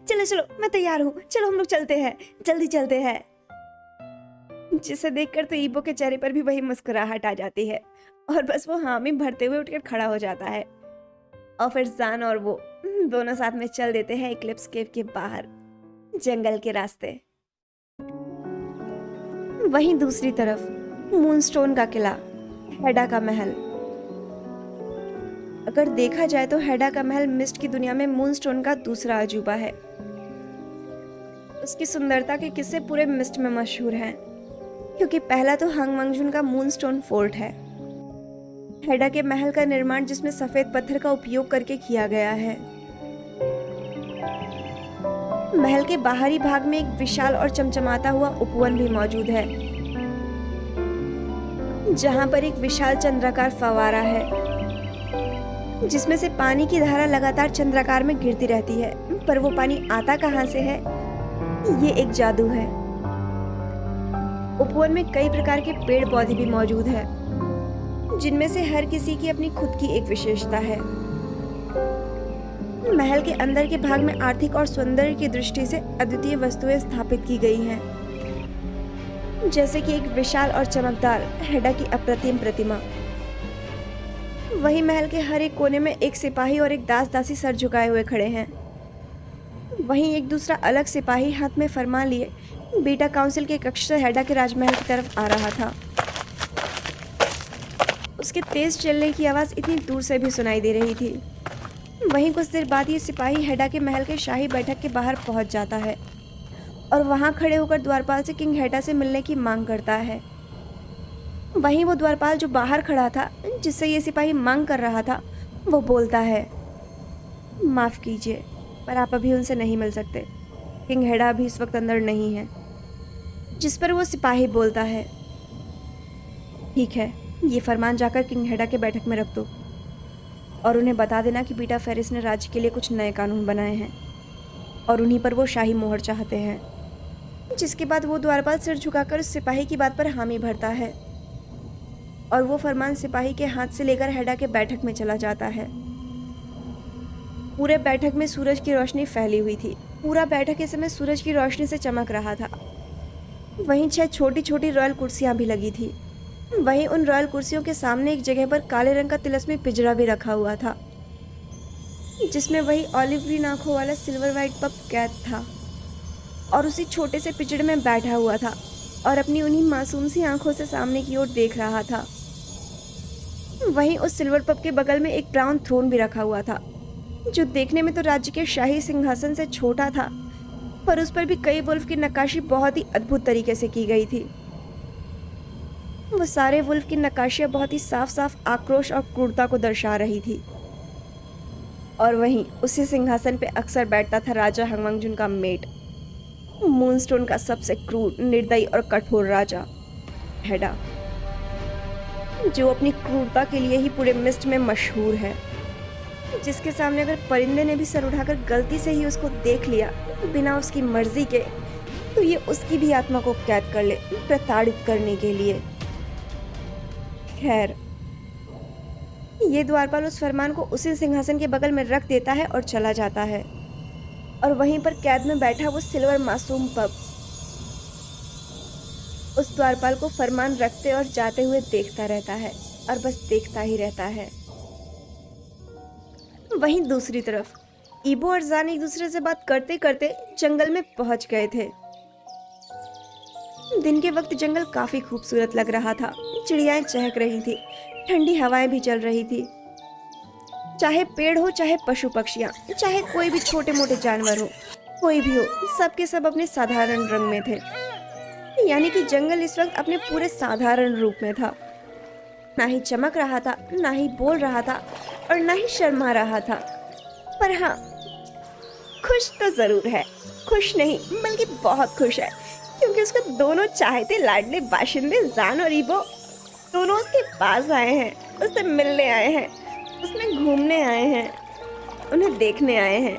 चलो चलो, मैं तैयार हूँ, चलो हम लोग चलते हैं, जल्दी चलते हैं। जिसे देखकर तो ईबो के चेहरे पर भी वही मुस्कुराहट आ जाती है और बस वो हामी भरते हुए उठकर खड़ा हो जाता है। और फिर जान और वो दोनों साथ में चल देते हैं इक्लिप्स केव के बाहर, जंगल के रास्ते। वहीं दूसरी तरफ मूनस्टोन का किला, हेडा का महल। अगर देखा जाए तो हेडा का महल मिस्ट की दुनिया में मूनस्टोन का दूसरा अजूबा है। उसकी सुंदरता के किस्से पूरे मिस्ट में मशहूर हैं, क्योंकि पहला तो हंग मंगजून का मूनस्टोन फोर्ट है, हेडा के महल का निर्माण जिसमें सफेद पत्थर का उपयोग करके किया गया है। महल के बाहरी भाग में एक विशाल और चमचमाता हुआ उपवन भी मौजूद है, जहां पर एक विशाल चंद्राकार फव्वारा है, जिसमें से पानी की धारा लगातार चंद्राकार में गिरती रहती है। पर वो पानी आता कहां से है, ये एक जादू है। उपवन में कई प्रकार के पेड़ पौधे भी मौजूद हैं, जिनमें से हर किसी की अपनी खुद की एक विशेषता है। महल के अंदर के भाग में आर्थिक और सौंदर्य की दृष्टि से अद्वितीय वस्तुएं स्थापित की गई हैं, जैसे कि एक विशाल और चमकदार हेडा की अप्रतिम प्रतिमा। वहीं महल के हर एक कोने में एक सिपाही और एक दास दासी सर झुकाए हुए खड़े हैं। वहीं एक दूसरा अलग सिपाही हाथ में फरमान लिए बीटा काउंसिल के कक्ष से हेडा के राजमहल की तरफ आ रहा था। उसके तेज चलने की आवाज इतनी दूर से भी सुनाई दे रही थी। वहीं कुछ देर बाद ये सिपाही हेडा के महल के शाही बैठक के बाहर पहुंच जाता है और वहां खड़े होकर द्वारपाल से किंग हेडा से मिलने की मांग करता है। वहीं वो द्वारपाल जो बाहर खड़ा था, जिससे ये सिपाही मांग कर रहा था, वो बोलता है, माफ कीजिए, पर आप अभी उनसे नहीं मिल सकते। किंग हेडा अभी इस वक्त अंदर नहीं है। जिस पर वो सिपाही बोलता है, ठीक है, ये फरमान जाकर किंग हेडा के बैठक में रख दो और उन्हें बता देना कि बीटा फेरिस ने राज्य के लिए कुछ नए कानून बनाए हैं और उन्हीं पर वो शाही मोहर चाहते हैं। जिसके बाद वो द्वारपाल सिर झुकाकर उस सिपाही की बात पर हामी भरता है और वो फरमान सिपाही के हाथ से लेकर हेडा के बैठक में चला जाता है। पूरे बैठक में सूरज की रोशनी फैली हुई थी। पूरा बैठक इस समय सूरज की रोशनी से चमक रहा था। वहीं 6 छोटी छोटी रॉयल कुर्सियां भी लगी थी। वहीं उन रॉयल कुर्सियों के सामने एक जगह पर काले रंग का तिलस्मी पिंजरा भी रखा हुआ था, जिसमें वही ऑलिव ग्रीन आंखों वाला सिल्वर व्हाइट पप कैद था और उसी छोटे से पिंजरे में बैठा हुआ था और अपनी उन्हीं मासूम सी आंखों से सामने की ओर देख रहा था। वहीं उस सिल्वर पप के बगल में एक ब्राउन थ्रोन भी रखा हुआ था, जो देखने में तो राज्य के शाही सिंहासन से छोटा था, पर उस पर भी कई वुल्फ की नक्काशी बहुत ही अद्भुत तरीके से की गई थी। वो सारे वुल्फ की नक्काशियां बहुत ही साफ साफ आक्रोश और क्रूरता को दर्शा रही थी। और वहीं उसी सिंहासन पे अक्सर बैठता था राजा हंग मंगजून का मेट, मूनस्टोन का सबसे क्रूर, निर्दयी और कठोर राजा हेडा, जो अपनी क्रूरता के लिए ही पूरे मिस्ट में मशहूर है। जिसके सामने अगर परिंदे ने भी सर उठाकर गलती से ही उसको देख लिया बिना उसकी मर्जी के, तो ये उसकी भी आत्मा को कैद कर ले, प्रताड़ित करने के लिए। खैर, ये द्वारपाल उस फरमान को उसी सिंहासन के बगल में रख देता है और चला जाता है। और वहीं पर कैद में बैठा वो सिल्वर मासूम पप उस द्वारपाल को फरमान रखते और जाते हुए देखता रहता है और बस देखता ही रहता है। वहीं दूसरी तरफ ईबो और जान एक दूसरे से बात करते करते जंगल में पहुंच गए थे। दिन के वक्त जंगल काफी खूबसूरत लग रहा था। चिड़ियाएं चहक रही थी, ठंडी हवाएं भी चल रही थी। चाहे पेड़ हो, चाहे पशु पक्षियां, चाहे कोई भी छोटे मोटे जानवर हो, कोई भी हो, सबके सब अपने साधारण रंग में थे। यानी कि जंगल इस वक्त अपने पूरे साधारण रूप में था। ना ही चमक रहा था, ना ही बोल रहा था और ना ही शर्मा रहा था। पर हाँ, खुश तो जरूर है। खुश नहीं बल्कि बहुत खुश है, क्योंकि उसको दोनों चाहते लाडले बाशिंदे जान और ईबो दोनों उसके पास आए हैं, उससे मिलने आए हैं, उसमें घूमने आए हैं, उन्हें देखने आए हैं।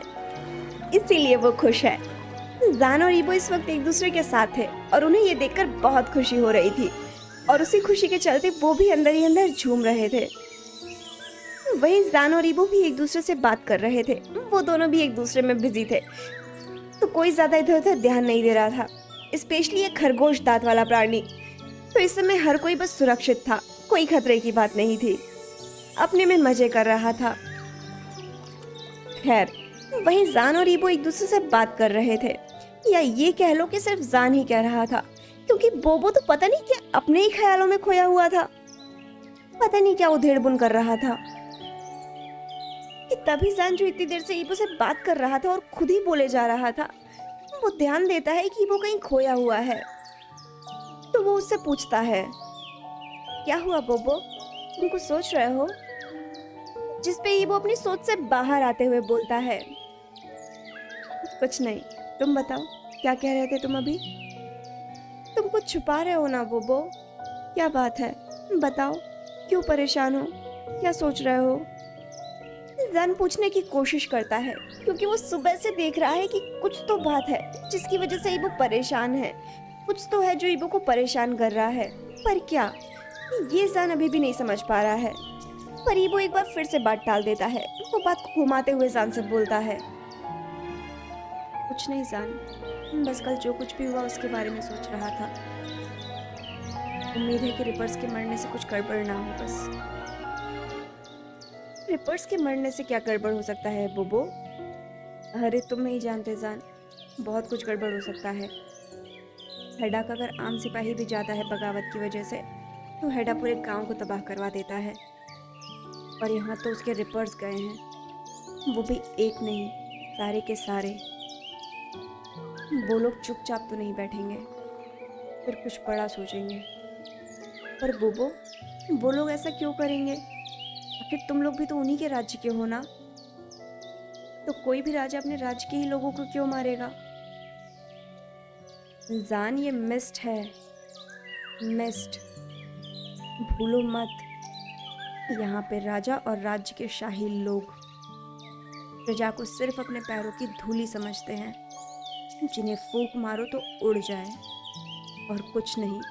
इसीलिए वो खुश है। जान और ईबो इस वक्त एक दूसरे के साथ थे और उन्हें ये देखकर बहुत खुशी हो रही थी और उसी खुशी के चलते वो भी अंदर ही अंदर झूम रहे थे। वहीं जान और ईबो भी एक दूसरे से बात कर रहे थे। वो दोनों भी एक दूसरे में बिजी थे, तो कोई ज्यादा इधर उधर ध्यान नहीं दे रहा था, स्पेशली एक खरगोश दांत वाला प्राणी। तो इस समय हर कोई बस सुरक्षित था, कोई खतरे की बात नहीं थी, अपने में मजे कर रहा था। खैर, वहीं जान और ईबो एक दूसरे से बात कर रहे थे, या ये कह लो कि सिर्फ जान ही कह रहा था, क्योंकि बोबो तो पता नहीं क्या अपने ही ख्यालों में खोया हुआ था। पता नहीं क्या उधेड़ बुन कर रहा था कि तभी जान, जो इतनी देर से ईबो से बात कर रहा था और खुद ही बोले जा रहा था, वो ध्यान देता है कि ईबो कहीं खोया हुआ है। तो वो उससे पूछता है, क्या हुआ बोबो, तुम कुछ सोच रहे हो? जिस पे ईबो अपनी सोच से बाहर आते हुए बोलता है, कुछ नहीं, तुम बताओ क्या कह रहे थे तुम अभी? तुम कुछ छुपा रहे हो ना बोबो, क्या बात है, बताओ, क्यों परेशान हो, क्या सोच रहे हो? जान पूछने की कोशिश करता है, क्योंकि वो सुबह से देख रहा है कि कुछ तो बात है जिसकी वजह से ईबो परेशान है, कुछ तो है जो ईबो को परेशान कर रहा है, पर क्या, ये जान अभी भी नहीं समझ पा रहा है। पर ईबो एक बार फिर से बात टाल देता है। वो बात को घुमाते हुए जान से बोलता है, कुछ नहीं जान, बस कल जो कुछ भी हुआ उसके बारे में सोच रहा था। उम्मीद है कि रिपर्स के मरने से कुछ गड़बड़ ना हो बस। रिपर्स के मरने से क्या गड़बड़ हो सकता है बोबो? अरे तुम नहीं जानते जान, बहुत कुछ गड़बड़ हो सकता है। हेडा का अगर आम सिपाही भी जाता है बगावत की वजह से, तो हेडा पूरे गांव को तबाह करवा देता है। और यहाँ तो उसके रिपर्स गए हैं, वो भी एक नहीं, सारे के सारे। वो लोग चुपचाप तो नहीं बैठेंगे, फिर कुछ बड़ा सोचेंगे। पर बोबो, वो लोग ऐसा क्यों करेंगे? आखिर तुम लोग भी तो उन्हीं के राज्य के हो ना, तो कोई भी राजा अपने राज्य के ही लोगों को क्यों मारेगा? जान, ये मिस्ट है, मिस्ट, भूलो मत। यहाँ पे राजा और राज्य के शाही लोग प्रजा को सिर्फ अपने पैरों की धूली समझते हैं, जिन्हें फूंक मारो तो उड़ जाए, और कुछ नहीं।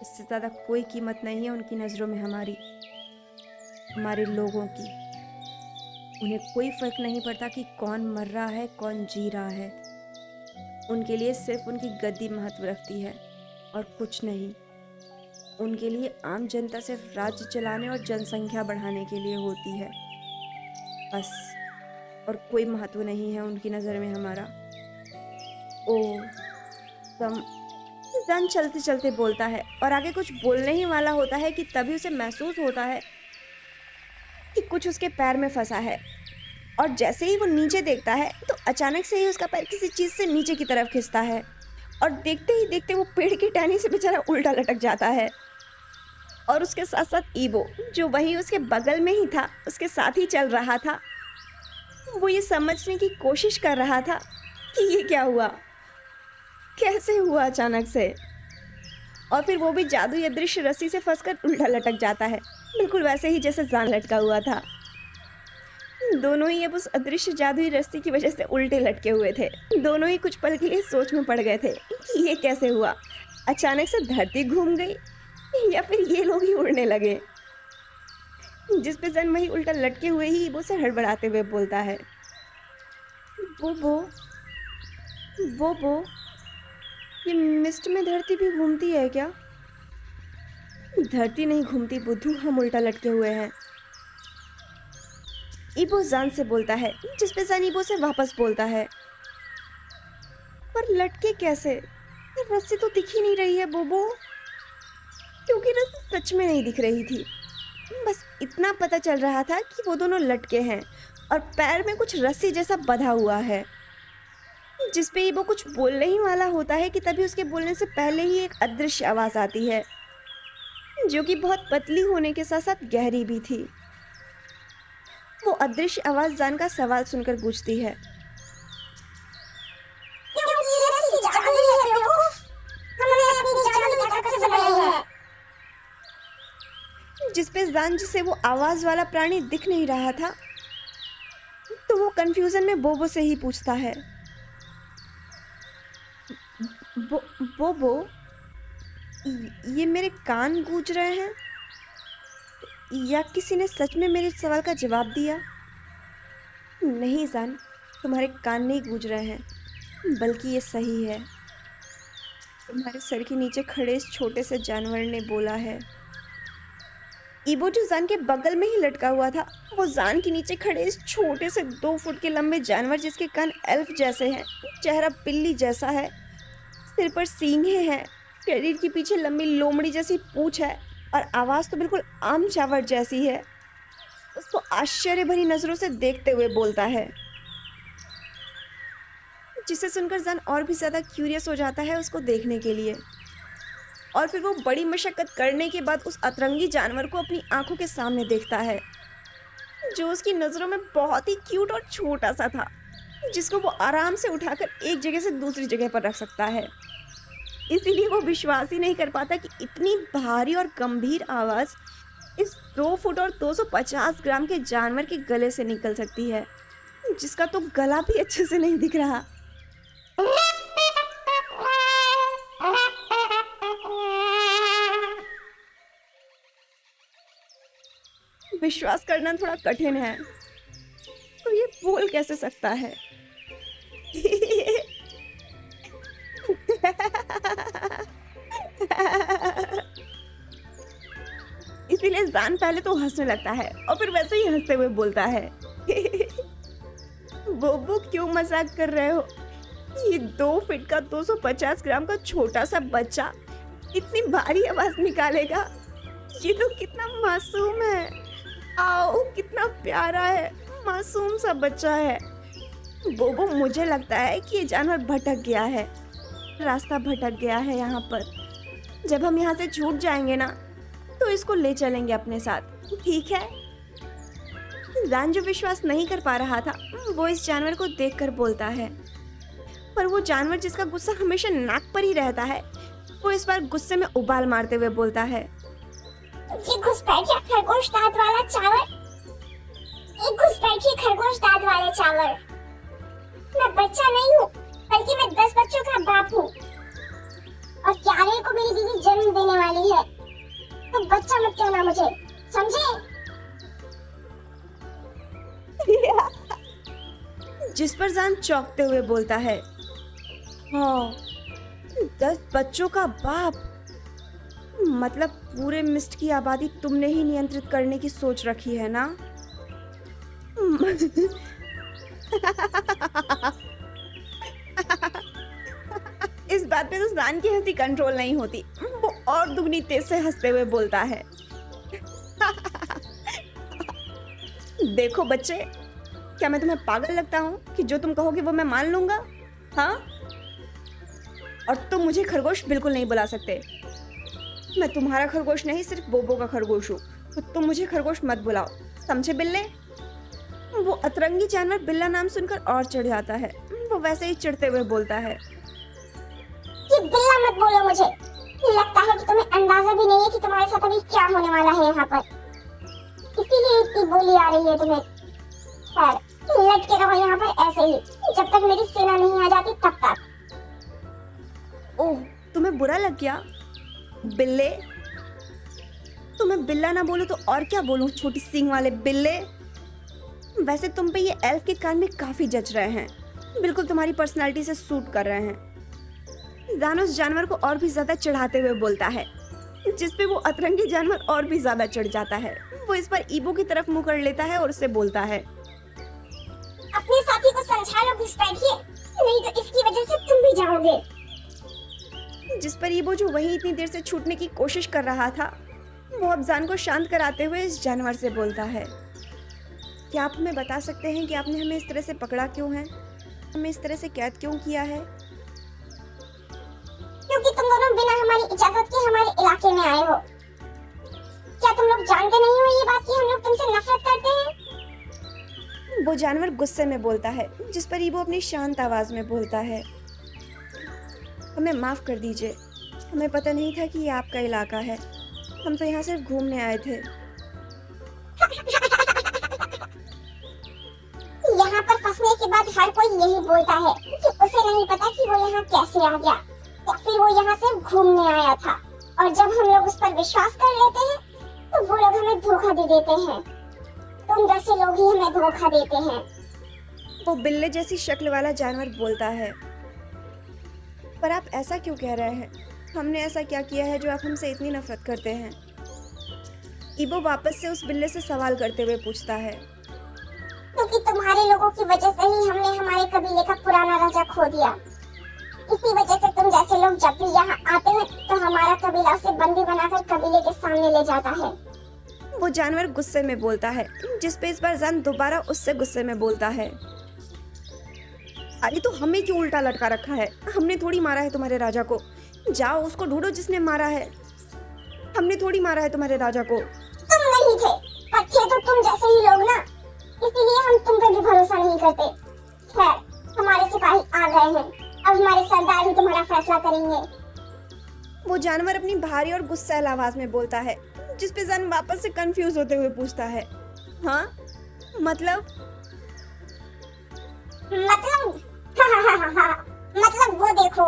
इससे ज़्यादा कोई कीमत नहीं है उनकी नज़रों में हमारे लोगों की। उन्हें कोई फर्क नहीं पड़ता कि कौन मर रहा है, कौन जी रहा है। उनके लिए सिर्फ उनकी गद्दी महत्व रखती है और कुछ नहीं। उनके लिए आम जनता सिर्फ राज्य चलाने और जनसंख्या बढ़ाने के लिए होती है, बस, और कोई महत्व नहीं है उनकी नज़र में हमारा। ओ जान चलते चलते बोलता है, और आगे कुछ बोलने ही वाला होता है कि तभी उसे महसूस होता है कि कुछ उसके पैर में फंसा है। और जैसे ही वो नीचे देखता है, तो अचानक से ही उसका पैर किसी चीज़ से नीचे की तरफ खिंचता है, और देखते ही देखते वो पेड़ की टहनी से बेचारा उल्टा लटक जाता है। और उसके साथ साथ ईबो, जो वहीं उसके बगल में ही था, उसके साथ ही चल रहा था। वो ये समझने की कोशिश कर रहा था कि ये क्या हुआ, कैसे हुआ अचानक से। और फिर वो भी जादुई अदृश्य रस्सी से फंसकर उल्टा लटक जाता है, बिल्कुल वैसे ही जैसे जान लटका हुआ था। दोनों ही अब उस अदृश्य जादुई रस्सी की वजह से उल्टे लटके हुए थे। दोनों ही कुछ पल के लिए सोच में पड़ गए थे कि ये कैसे हुआ, अचानक से धरती घूम गई या फिर ये लोग ही उड़ने लगे। जिस पे जन वही उल्टा लटके हुए ही ईबो से हड़बड़ाते हुए बोलता है, बोबो, बोबो, ये मिस्ट में धरती भी घूमती है क्या? धरती नहीं घूमती बुद्धू, हम उल्टा लटके हुए हैं। ईबो जान से बोलता है, जिस पे जान ईबो से वापस बोलता है, पर लटके कैसे? रस्सी तो दिख ही नहीं रही है बोबो, क्योंकि रस्सी सच में नहीं दिख रही थी। बस इतना पता चल रहा था कि वो दोनों लटके हैं और पैर में कुछ रस्सी जैसा बंधा हुआ है, जिस पे ईबो कुछ बोलने ही वाला होता है कि तभी उसके बोलने से पहले ही एक अदृश्य आवाज़ आती है, जो कि बहुत पतली होने के साथ साथ गहरी भी थी। वो अदृश्य आवाज़ जान का सवाल सुनकर गूंजती है, जिस पे जान, जिसे वो आवाज़ वाला प्राणी दिख नहीं रहा था, तो वो वो कंफ्यूजन में बोबो से ही पूछता है, बोबो, ये मेरे कान गूंज रहे हैं या किसी ने सच में मेरे सवाल का जवाब दिया? नहीं जान, तुम्हारे कान नहीं गूंज रहे हैं, बल्कि ये सही है। तुम्हारे सर के नीचे खड़े इस छोटे से जानवर ने बोला है। ईबो जो जान के बगल में ही लटका हुआ था, वो जान के नीचे खड़े इस छोटे से 2 फुट के लंबे जानवर, जिसके कान एल्फ जैसे हैं, चेहरा बिल्ली जैसा है, सिर पर सींगे हैं, शरीर के पीछे लंबी लोमड़ी जैसी पूंछ है और आवाज़ तो बिल्कुल आम चावट जैसी है, उसको आश्चर्य भरी नजरों से देखते हुए बोलता है, जिसे सुनकर जान और भी ज़्यादा क्यूरियस हो जाता है उसको देखने के लिए। और फिर वो बड़ी मशक्कत करने के बाद उस अतरंगी जानवर को अपनी आंखों के सामने देखता है, जो उसकी नज़रों में बहुत ही क्यूट और छोटा सा था, जिसको वो आराम से उठाकर एक जगह से दूसरी जगह पर रख सकता है। इसीलिए वो विश्वास ही नहीं कर पाता कि इतनी भारी और गंभीर आवाज़ इस 2 फुट और 250 ग्राम के जानवर के गले से निकल सकती है, जिसका तो गला भी अच्छे से नहीं दिख रहा। विश्वास करना थोड़ा कठिन है, तो ये बोल कैसे सकता है? इसीलिए जान पहले तो हंसने लगता है और फिर वैसे ही हंसते हुए बोलता है, बोबो क्यों मजाक कर रहे हो? ये 2 फीट का 250 ग्राम का छोटा सा बच्चा इतनी भारी आवाज निकालेगा? ये तो कितना मासूम है। आओ, कितना प्यारा है, मासूम सा बच्चा है। बोबो, मुझे लगता है कि ये जानवर भटक गया है, रास्ता भटक गया है यहाँ पर। जब हम यहाँ से छूट जाएंगे ना, तो इसको ले चलेंगे अपने साथ, ठीक है? जान जो विश्वास नहीं कर पा रहा था, वो इस जानवर को देखकर बोलता है, पर वो जानवर जिसका गुस्सा हमेशा नाक पर ही रहता है, वो इस बार गुस्से में उबाल मारते हुए बोलता है, ये घुसपैठिया खरगोश दांत वाला चावल, ये घुसपैठिया खरगोश दांत वाले चावल। मैं बच्चा नहीं हूँ, बल्कि मैं 10 बच्चों का बाप हूँ, और 11वें को मेरी बीवी जन्म देने वाली है। तो बच्चा मत कहना मुझे, समझे? जिस पर जान चौंकते हुए बोलता है, हाँ, 10 बच्चों का बाप, मतलब पूरे मिस्ट की आबादी तुमने ही नियंत्रित करने की सोच रखी है ना? इस बात पे तो जान की हंसी कंट्रोल नहीं होती, वो और दुगनी तेज से हंसते हुए बोलता है, देखो बच्चे, क्या मैं तुम्हें पागल लगता हूँ कि जो तुम कहोगे वो मैं मान लूंगा? हाँ? और तुम मुझे खरगोश बिल्कुल नहीं बुला सकते। मैं तुम्हारा खरगोश नहीं, सिर्फ बोबो का खरगोश हूँ, तो तुम मुझे खरगोश मत बुलाओ, समझे बिल्ले? वो अतरंगी जानवर बिल्ला नाम सुनकर और चिढ़ जाता है। वो वैसे ही चिढ़ते हुए बोलता है, ये बिल्ला मत बोलो मुझे। लगता है कि तुम्हें अंदाजा भी नहीं है कि तुम्हारे साथ अभी क्या होने वाला है यहाँ पर, इसीलिए इतनी बोली आ रही है तुम्हें। खैर, लटके रहो यहाँ पर ऐसे ही, जब तक मेरी सेना नहीं आ जाती तब तक। ओह, तुम्हें बुरा लग गया बिल्ले? तुम्हें बिल्ला ना बोलो तो और क्या बोलूं, छोटी सींग वाले बिल्ले? वैसे तुम पे ये एल्फ के कान में काफी जच रहे हैं, बिल्कुल तुम्हारी पर्सनालिटी से सूट कर रहे हैं। जान उस जानवर को और भी ज्यादा चढ़ाते हुए बोलता है, जिसपे वो अतरंगी जानवर और भी ज्यादा चढ़ जाता है। वो इस पर ईबो की तरफ मुंह कर लेता है और उससे बोलता है, अपने साथी को समझा लो घुसपैठिए, नहीं तो इसकी वजह से तुम भी जाओगे। जिस पर ईबो, जो वहीं इतनी देर से छूटने की कोशिश कर रहा था, वो अब जान को शांत कराते हुए इस जानवर से बोलता है, क्या आप हमें बता सकते हैं कि आपने हमें इस तरह से पकड़ा क्यों है? हमें इस तरह से कैद क्यों किया है? क्योंकि तुम दोनों बिना हमारी इजाजत के हमारे इलाके में आए हो। क्या तुम लोग जानते नहीं हो ये बात कि हम लोग तुमसे नफरत करते हैं? वो जानवर गुस्से में बोलता है, जिस पर ईबो अपनी शांत आवाज में बोलता है, हमें माफ कर दीजिए, हमें पता नहीं था कि ये आपका इलाका है, हम तो यहाँ सिर्फ घूमने आए थे। यहाँ पर हर कोई यही बोलता है कि उसे नहीं पता कि वो यहाँ कैसे आ गया या फिर वो यहाँ सिर्फ घूमने आया था। और जब हम लोग उस पर विश्वास कर लेते हैं तो वो लोग हमें धोखा दे देते हैं। तुम जैसे लोग ही हमें धोखा देते हैं। वो बिल्ले जैसी शक्ल वाला जानवर बोलता है। पर आप ऐसा क्यों कह रहे हैं? हमने ऐसा क्या किया है जो आप हमसे इतनी नफरत करते हैं? ईबो वापस से उस बिल्ले से सवाल करते हुए पूछता है। क्योंकि तुम्हारे लोगों की वजह से ही हमने हमारे कबीले का पुराना राजा खो दिया। इसी वजह से तुम जैसे लोग जब भी यहाँ आते हैं तो हमारा कबीला उसे बंदी बनाकर कबीले के सामने ले जाता है। वो जानवर गुस्से में बोलता है, जिस पे इस बार जान दोबारा उससे गुस्से में बोलता है। अरे तो हमें क्यों उल्टा लटका रखा है? हमने थोड़ी मारा है तुम्हारे राजा को। जाओ उसको ढूंढो जिसने मारा है। हमने थोड़ी मारा है तुम्हारे राजा को। तुम नहीं थे, पर थे तो तुम जैसे ही लोग ना, इसीलिए हम तुम पर भी भरोसा नहीं करते। खैर, हमारे सिपाही आ गए हैं, अब हमारे सरदार ही तुम्हारा फैसला करेंगे। वो जानवर अपनी भारी और गुस्सैल आवाज में बोलता है, जिस पे जन वापस से कंफ्यूज होते हुए पूछता है, हाँ मतलब मतलब वो देखो।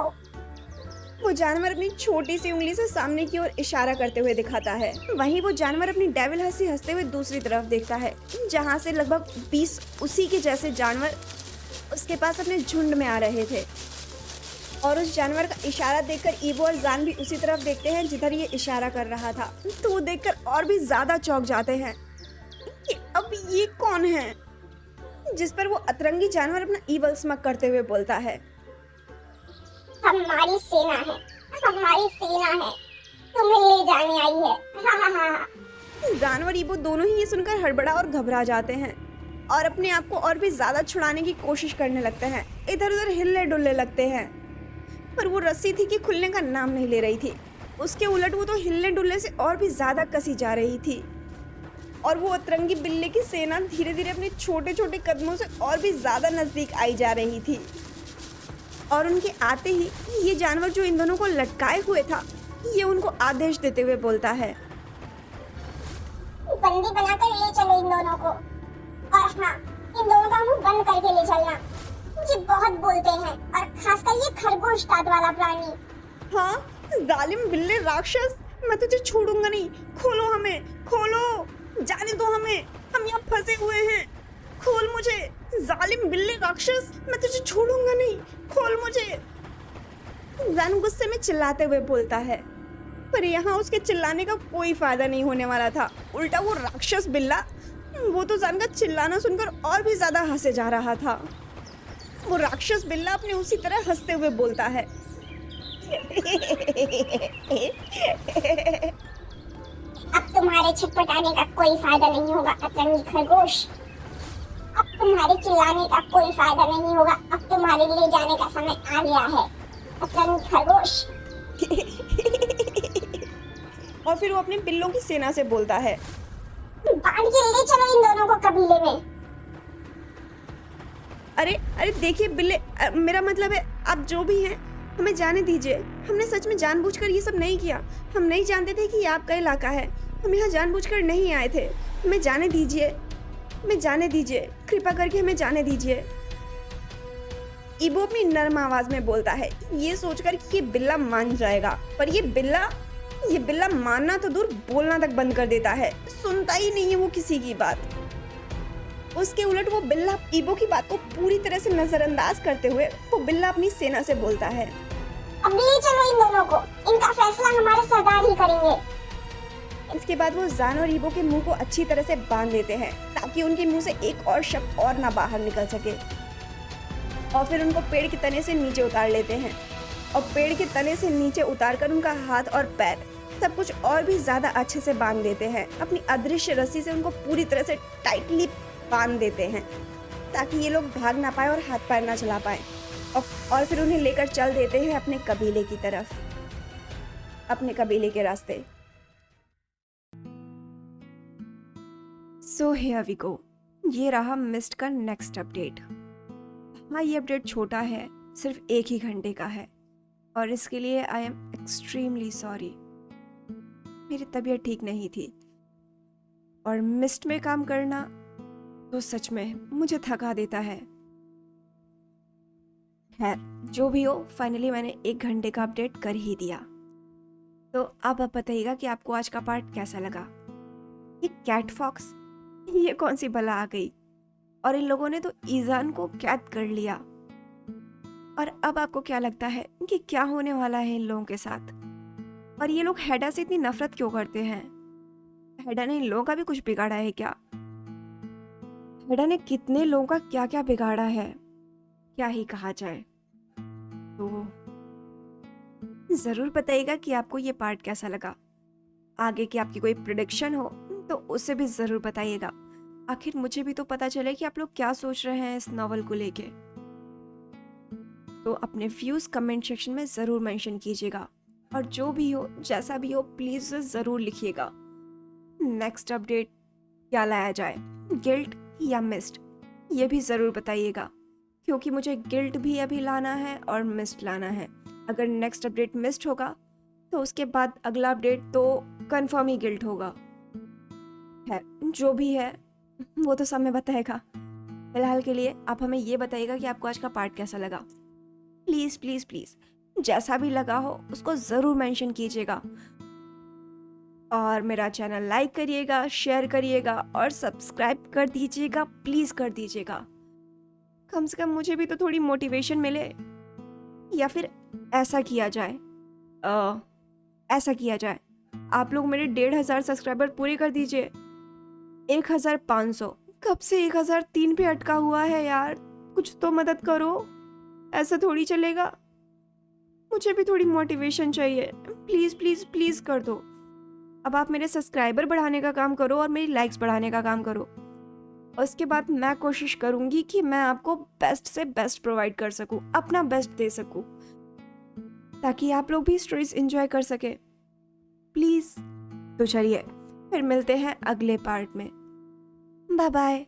वो जानवर अपनी छोटी सी उंगली से सामने की ओर इशारा करते हुए दिखाता है। वहीं वो जानवर अपनी डेविल हंसी हंसते हुए दूसरी तरफ देखता है, जहां से लगभग 20 उसी के जैसे जानवर उसके पास अपने झुंड में आ रहे थे। और उस जानवर का इशारा देखकर ईबो और जान भी उसी तरफ देखते हैं जिधर ये इशारा कर रहा था। तो वो देखकर और भी ज्यादा चौंक जाते हैं कि अब ये कौन है? जिस पर वो अतरंगी जानवर अपना ईवल स्मक करते हुए बोलता है, हमारी सेना है, हमारी सेना है, तुम्हें ले जाने आई है। जानवर ईबो दोनों ही ये सुनकर हड़बड़ा और घबरा जाते हैं और अपने आप को और भी ज्यादा छुड़ाने की कोशिश करने लगते हैं। इधर उधर हिलने डुलने लगते हैं, पर वो रस्सी थी कि खुलने का नाम नहीं ले रही थी। उसके उलट वो तो हिलने डुलने से और भी ज्यादा कसी जा रही थी और वो अतरंगी बिल्ली की सेना धीरे धीरे अपने छोटे छोटे कदमों से और भी ज्यादा नजदीक आई जा रही थी। और उनके आते ही ये जानवर जो इन दोनों को लटकाए हुए था, ये उनको आदेश देते हुए बोलता है, बंदी बनाकर ले चलो इन दोनों को, और हाँ, इन दोनों का मुंह बंद करके ले चलना। ये बहुत बोलते हैं, और खासकर ये खरगोश दांत वाला प्राणी। हाँ जालिम बिल्ले राक्षस, मैं तुझे छोड़ूंगा नहीं। खोलो हमें, खोलो, जाने दो हमें, हम यहाँ फंसे हुए हैं। खोल मुझे, जालिम बिल्ले राक्षस, मैं तुझे छोड़ूंगा नहीं, खोल मुझे। जान गुस्से में चिल्लाते हुए बोलता है, पर यहाँ उसके चिल्लाने का कोई फायदा नहीं होने वाला था। उल्टा वो राक्षस बिल्ला, वो तो जान का चिल्लाना सुनकर और भी ज्यादा हंसे जा रहा था। वो राक्षस बिल्ला अपने उसी तरह हंसते हुए बोलता है, अब तुम्हारे छटपटाने का कोई फायदा नहीं होगा अतरंगी खरगोश। अब तुम्हारे चिल्लाने का कोई फायदा नहीं होगा। अब तुम्हारे ले जाने का समय आ गया है अतरंगी खरगोश। और फिर वो अपने बिल्लों की सेना से बोलता है, बांध के ले चलो इन दोनों को कबीले में। अरे अरे देखिए बिल्ले, मेरा मतलब है आप जो भी हैं हमें जाने दीजिए। हमने सच में जानबूझकर ये सब नहीं किया। हम नहीं जानते थे कि ये आपका इलाका है। हम यहाँ जानबूझकर नहीं आए थे। हमें जाने दीजिए, हमें जाने दीजिए, कृपा करके हमें जाने दीजिए। ईबो अपनी नरम आवाज में बोलता है, ये सोचकर कि ये बिल्ला मान जाएगा, पर ये बिल्ला मानना तो दूर बोलना तक बंद कर देता है। सुनता ही नहीं है वो किसी की बात। उसके उलट वो बिल्ला ईबो की बात को पूरी तरह से नजरअंदाज करते हुए वो बिल्ला अपनी सेना से बोलता है, अब ले चलो इन दोनों को, इनका फैसला हमारे सरदार ही करेंगे। इसके बाद वो जान और ईबो के मुंह को अच्छी तरह से बांध देते हैं ताकि उनके मुंह से एक और शब्द और ना बाहर निकल सके। और फिर उनको पेड़ के तने से नीचे उतार लेते हैं और पेड़ के तने से नीचे उतारकर उनका हाथ और पैर सब कुछ और भी ज्यादा अच्छे से बांध देते हैं। अपनी अदृश्य रस्सी से उनको पूरी तरह से टाइटली बांध देते हैं ताकि ये लोग भाग ना पाए और हाथ पैर ना चला पाए। और फिर उन्हें लेकर चल देते हैं अपने कबीले की तरफ, अपने कबीले के रास्ते। सो हियर वी गो, ये रहा मिस्ट का नेक्स्ट अपडेट। हाँ ये अपडेट छोटा है, सिर्फ 1 ही घंटे का है और इसके लिए आई एम एक्सट्रीमली सॉरी। मेरी तबीयत ठीक नहीं थी और मिस्ट में काम करना तो सच में मुझे थका देता है। खैर, जो भी हो, फाइनली मैंने 1 घंटे का अपडेट कर ही दिया। तो अब आप बताइएगा कि आपको आज का पार्ट कैसा लगा। ये कैट फॉक्स, ये कौन सी बला आ गई, और इन लोगों ने तो ईजान को कैद कर लिया। और अब आपको क्या लगता है कि क्या होने वाला है इन लोगों के साथ, और ये लोग हैडा से इतनी नफरत क्यों करते हैं? हैडा ने इन लोगों का भी कुछ बिगाड़ा है क्या? हैडा ने कितने लोगों का क्या क्या बिगाड़ा है, क्या ही कहा जाए। तो जरूर बताइएगा कि आपको ये पार्ट कैसा लगा। आगे की आपकी कोई प्रिडिक्शन हो तो उसे भी जरूर बताइएगा। आखिर मुझे भी तो पता चले कि आप लोग क्या सोच रहे हैं इस नॉवल को लेके। तो अपने व्यूज कमेंट सेक्शन में जरूर मेंशन कीजिएगा, और जो भी हो, जैसा भी हो, प्लीज जरूर लिखिएगा। नेक्स्ट अपडेट क्या लाया जाए, गिल्ट या मिस्ट, ये भी जरूर बताइएगा, क्योंकि मुझे गिल्ट भी अभी लाना है और मिस्ट लाना है। अगर नेक्स्ट अपडेट मिस्ट होगा तो उसके बाद अगला अपडेट तो कंफर्म ही गिल्ट होगा। है जो भी है वो तो समय बताएगा। फिलहाल के लिए आप हमें ये बताइएगा कि आपको आज का पार्ट कैसा लगा। प्लीज प्लीज प्लीज, जैसा भी लगा हो उसको जरूर मेंशन कीजिएगा, और मेरा चैनल लाइक करिएगा, शेयर करिएगा और सब्सक्राइब कर दीजिएगा, प्लीज कर दीजिएगा। कम से कम मुझे भी तो थोड़ी मोटिवेशन मिले। या फिर ऐसा किया जाए, ऐसा किया जाए, आप लोग मेरे 1500 सब्सक्राइबर पूरे कर दीजिए। 1500, कब से 1003 पे अटका हुआ है यार, कुछ तो मदद करो, ऐसा थोड़ी चलेगा। मुझे भी थोड़ी मोटिवेशन चाहिए, प्लीज प्लीज प्लीज कर दो। अब आप मेरे सब्सक्राइबर बढ़ाने का काम करो और मेरी लाइक्स बढ़ाने का काम करो। उसके बाद मैं कोशिश करूंगी कि मैं आपको बेस्ट से बेस्ट प्रोवाइड कर सकूं, अपना बेस्ट दे सकूं, ताकि आप लोग भी स्टोरीज एंजॉय कर सके, प्लीज। तो चलिए फिर मिलते हैं अगले पार्ट में। Bye bye.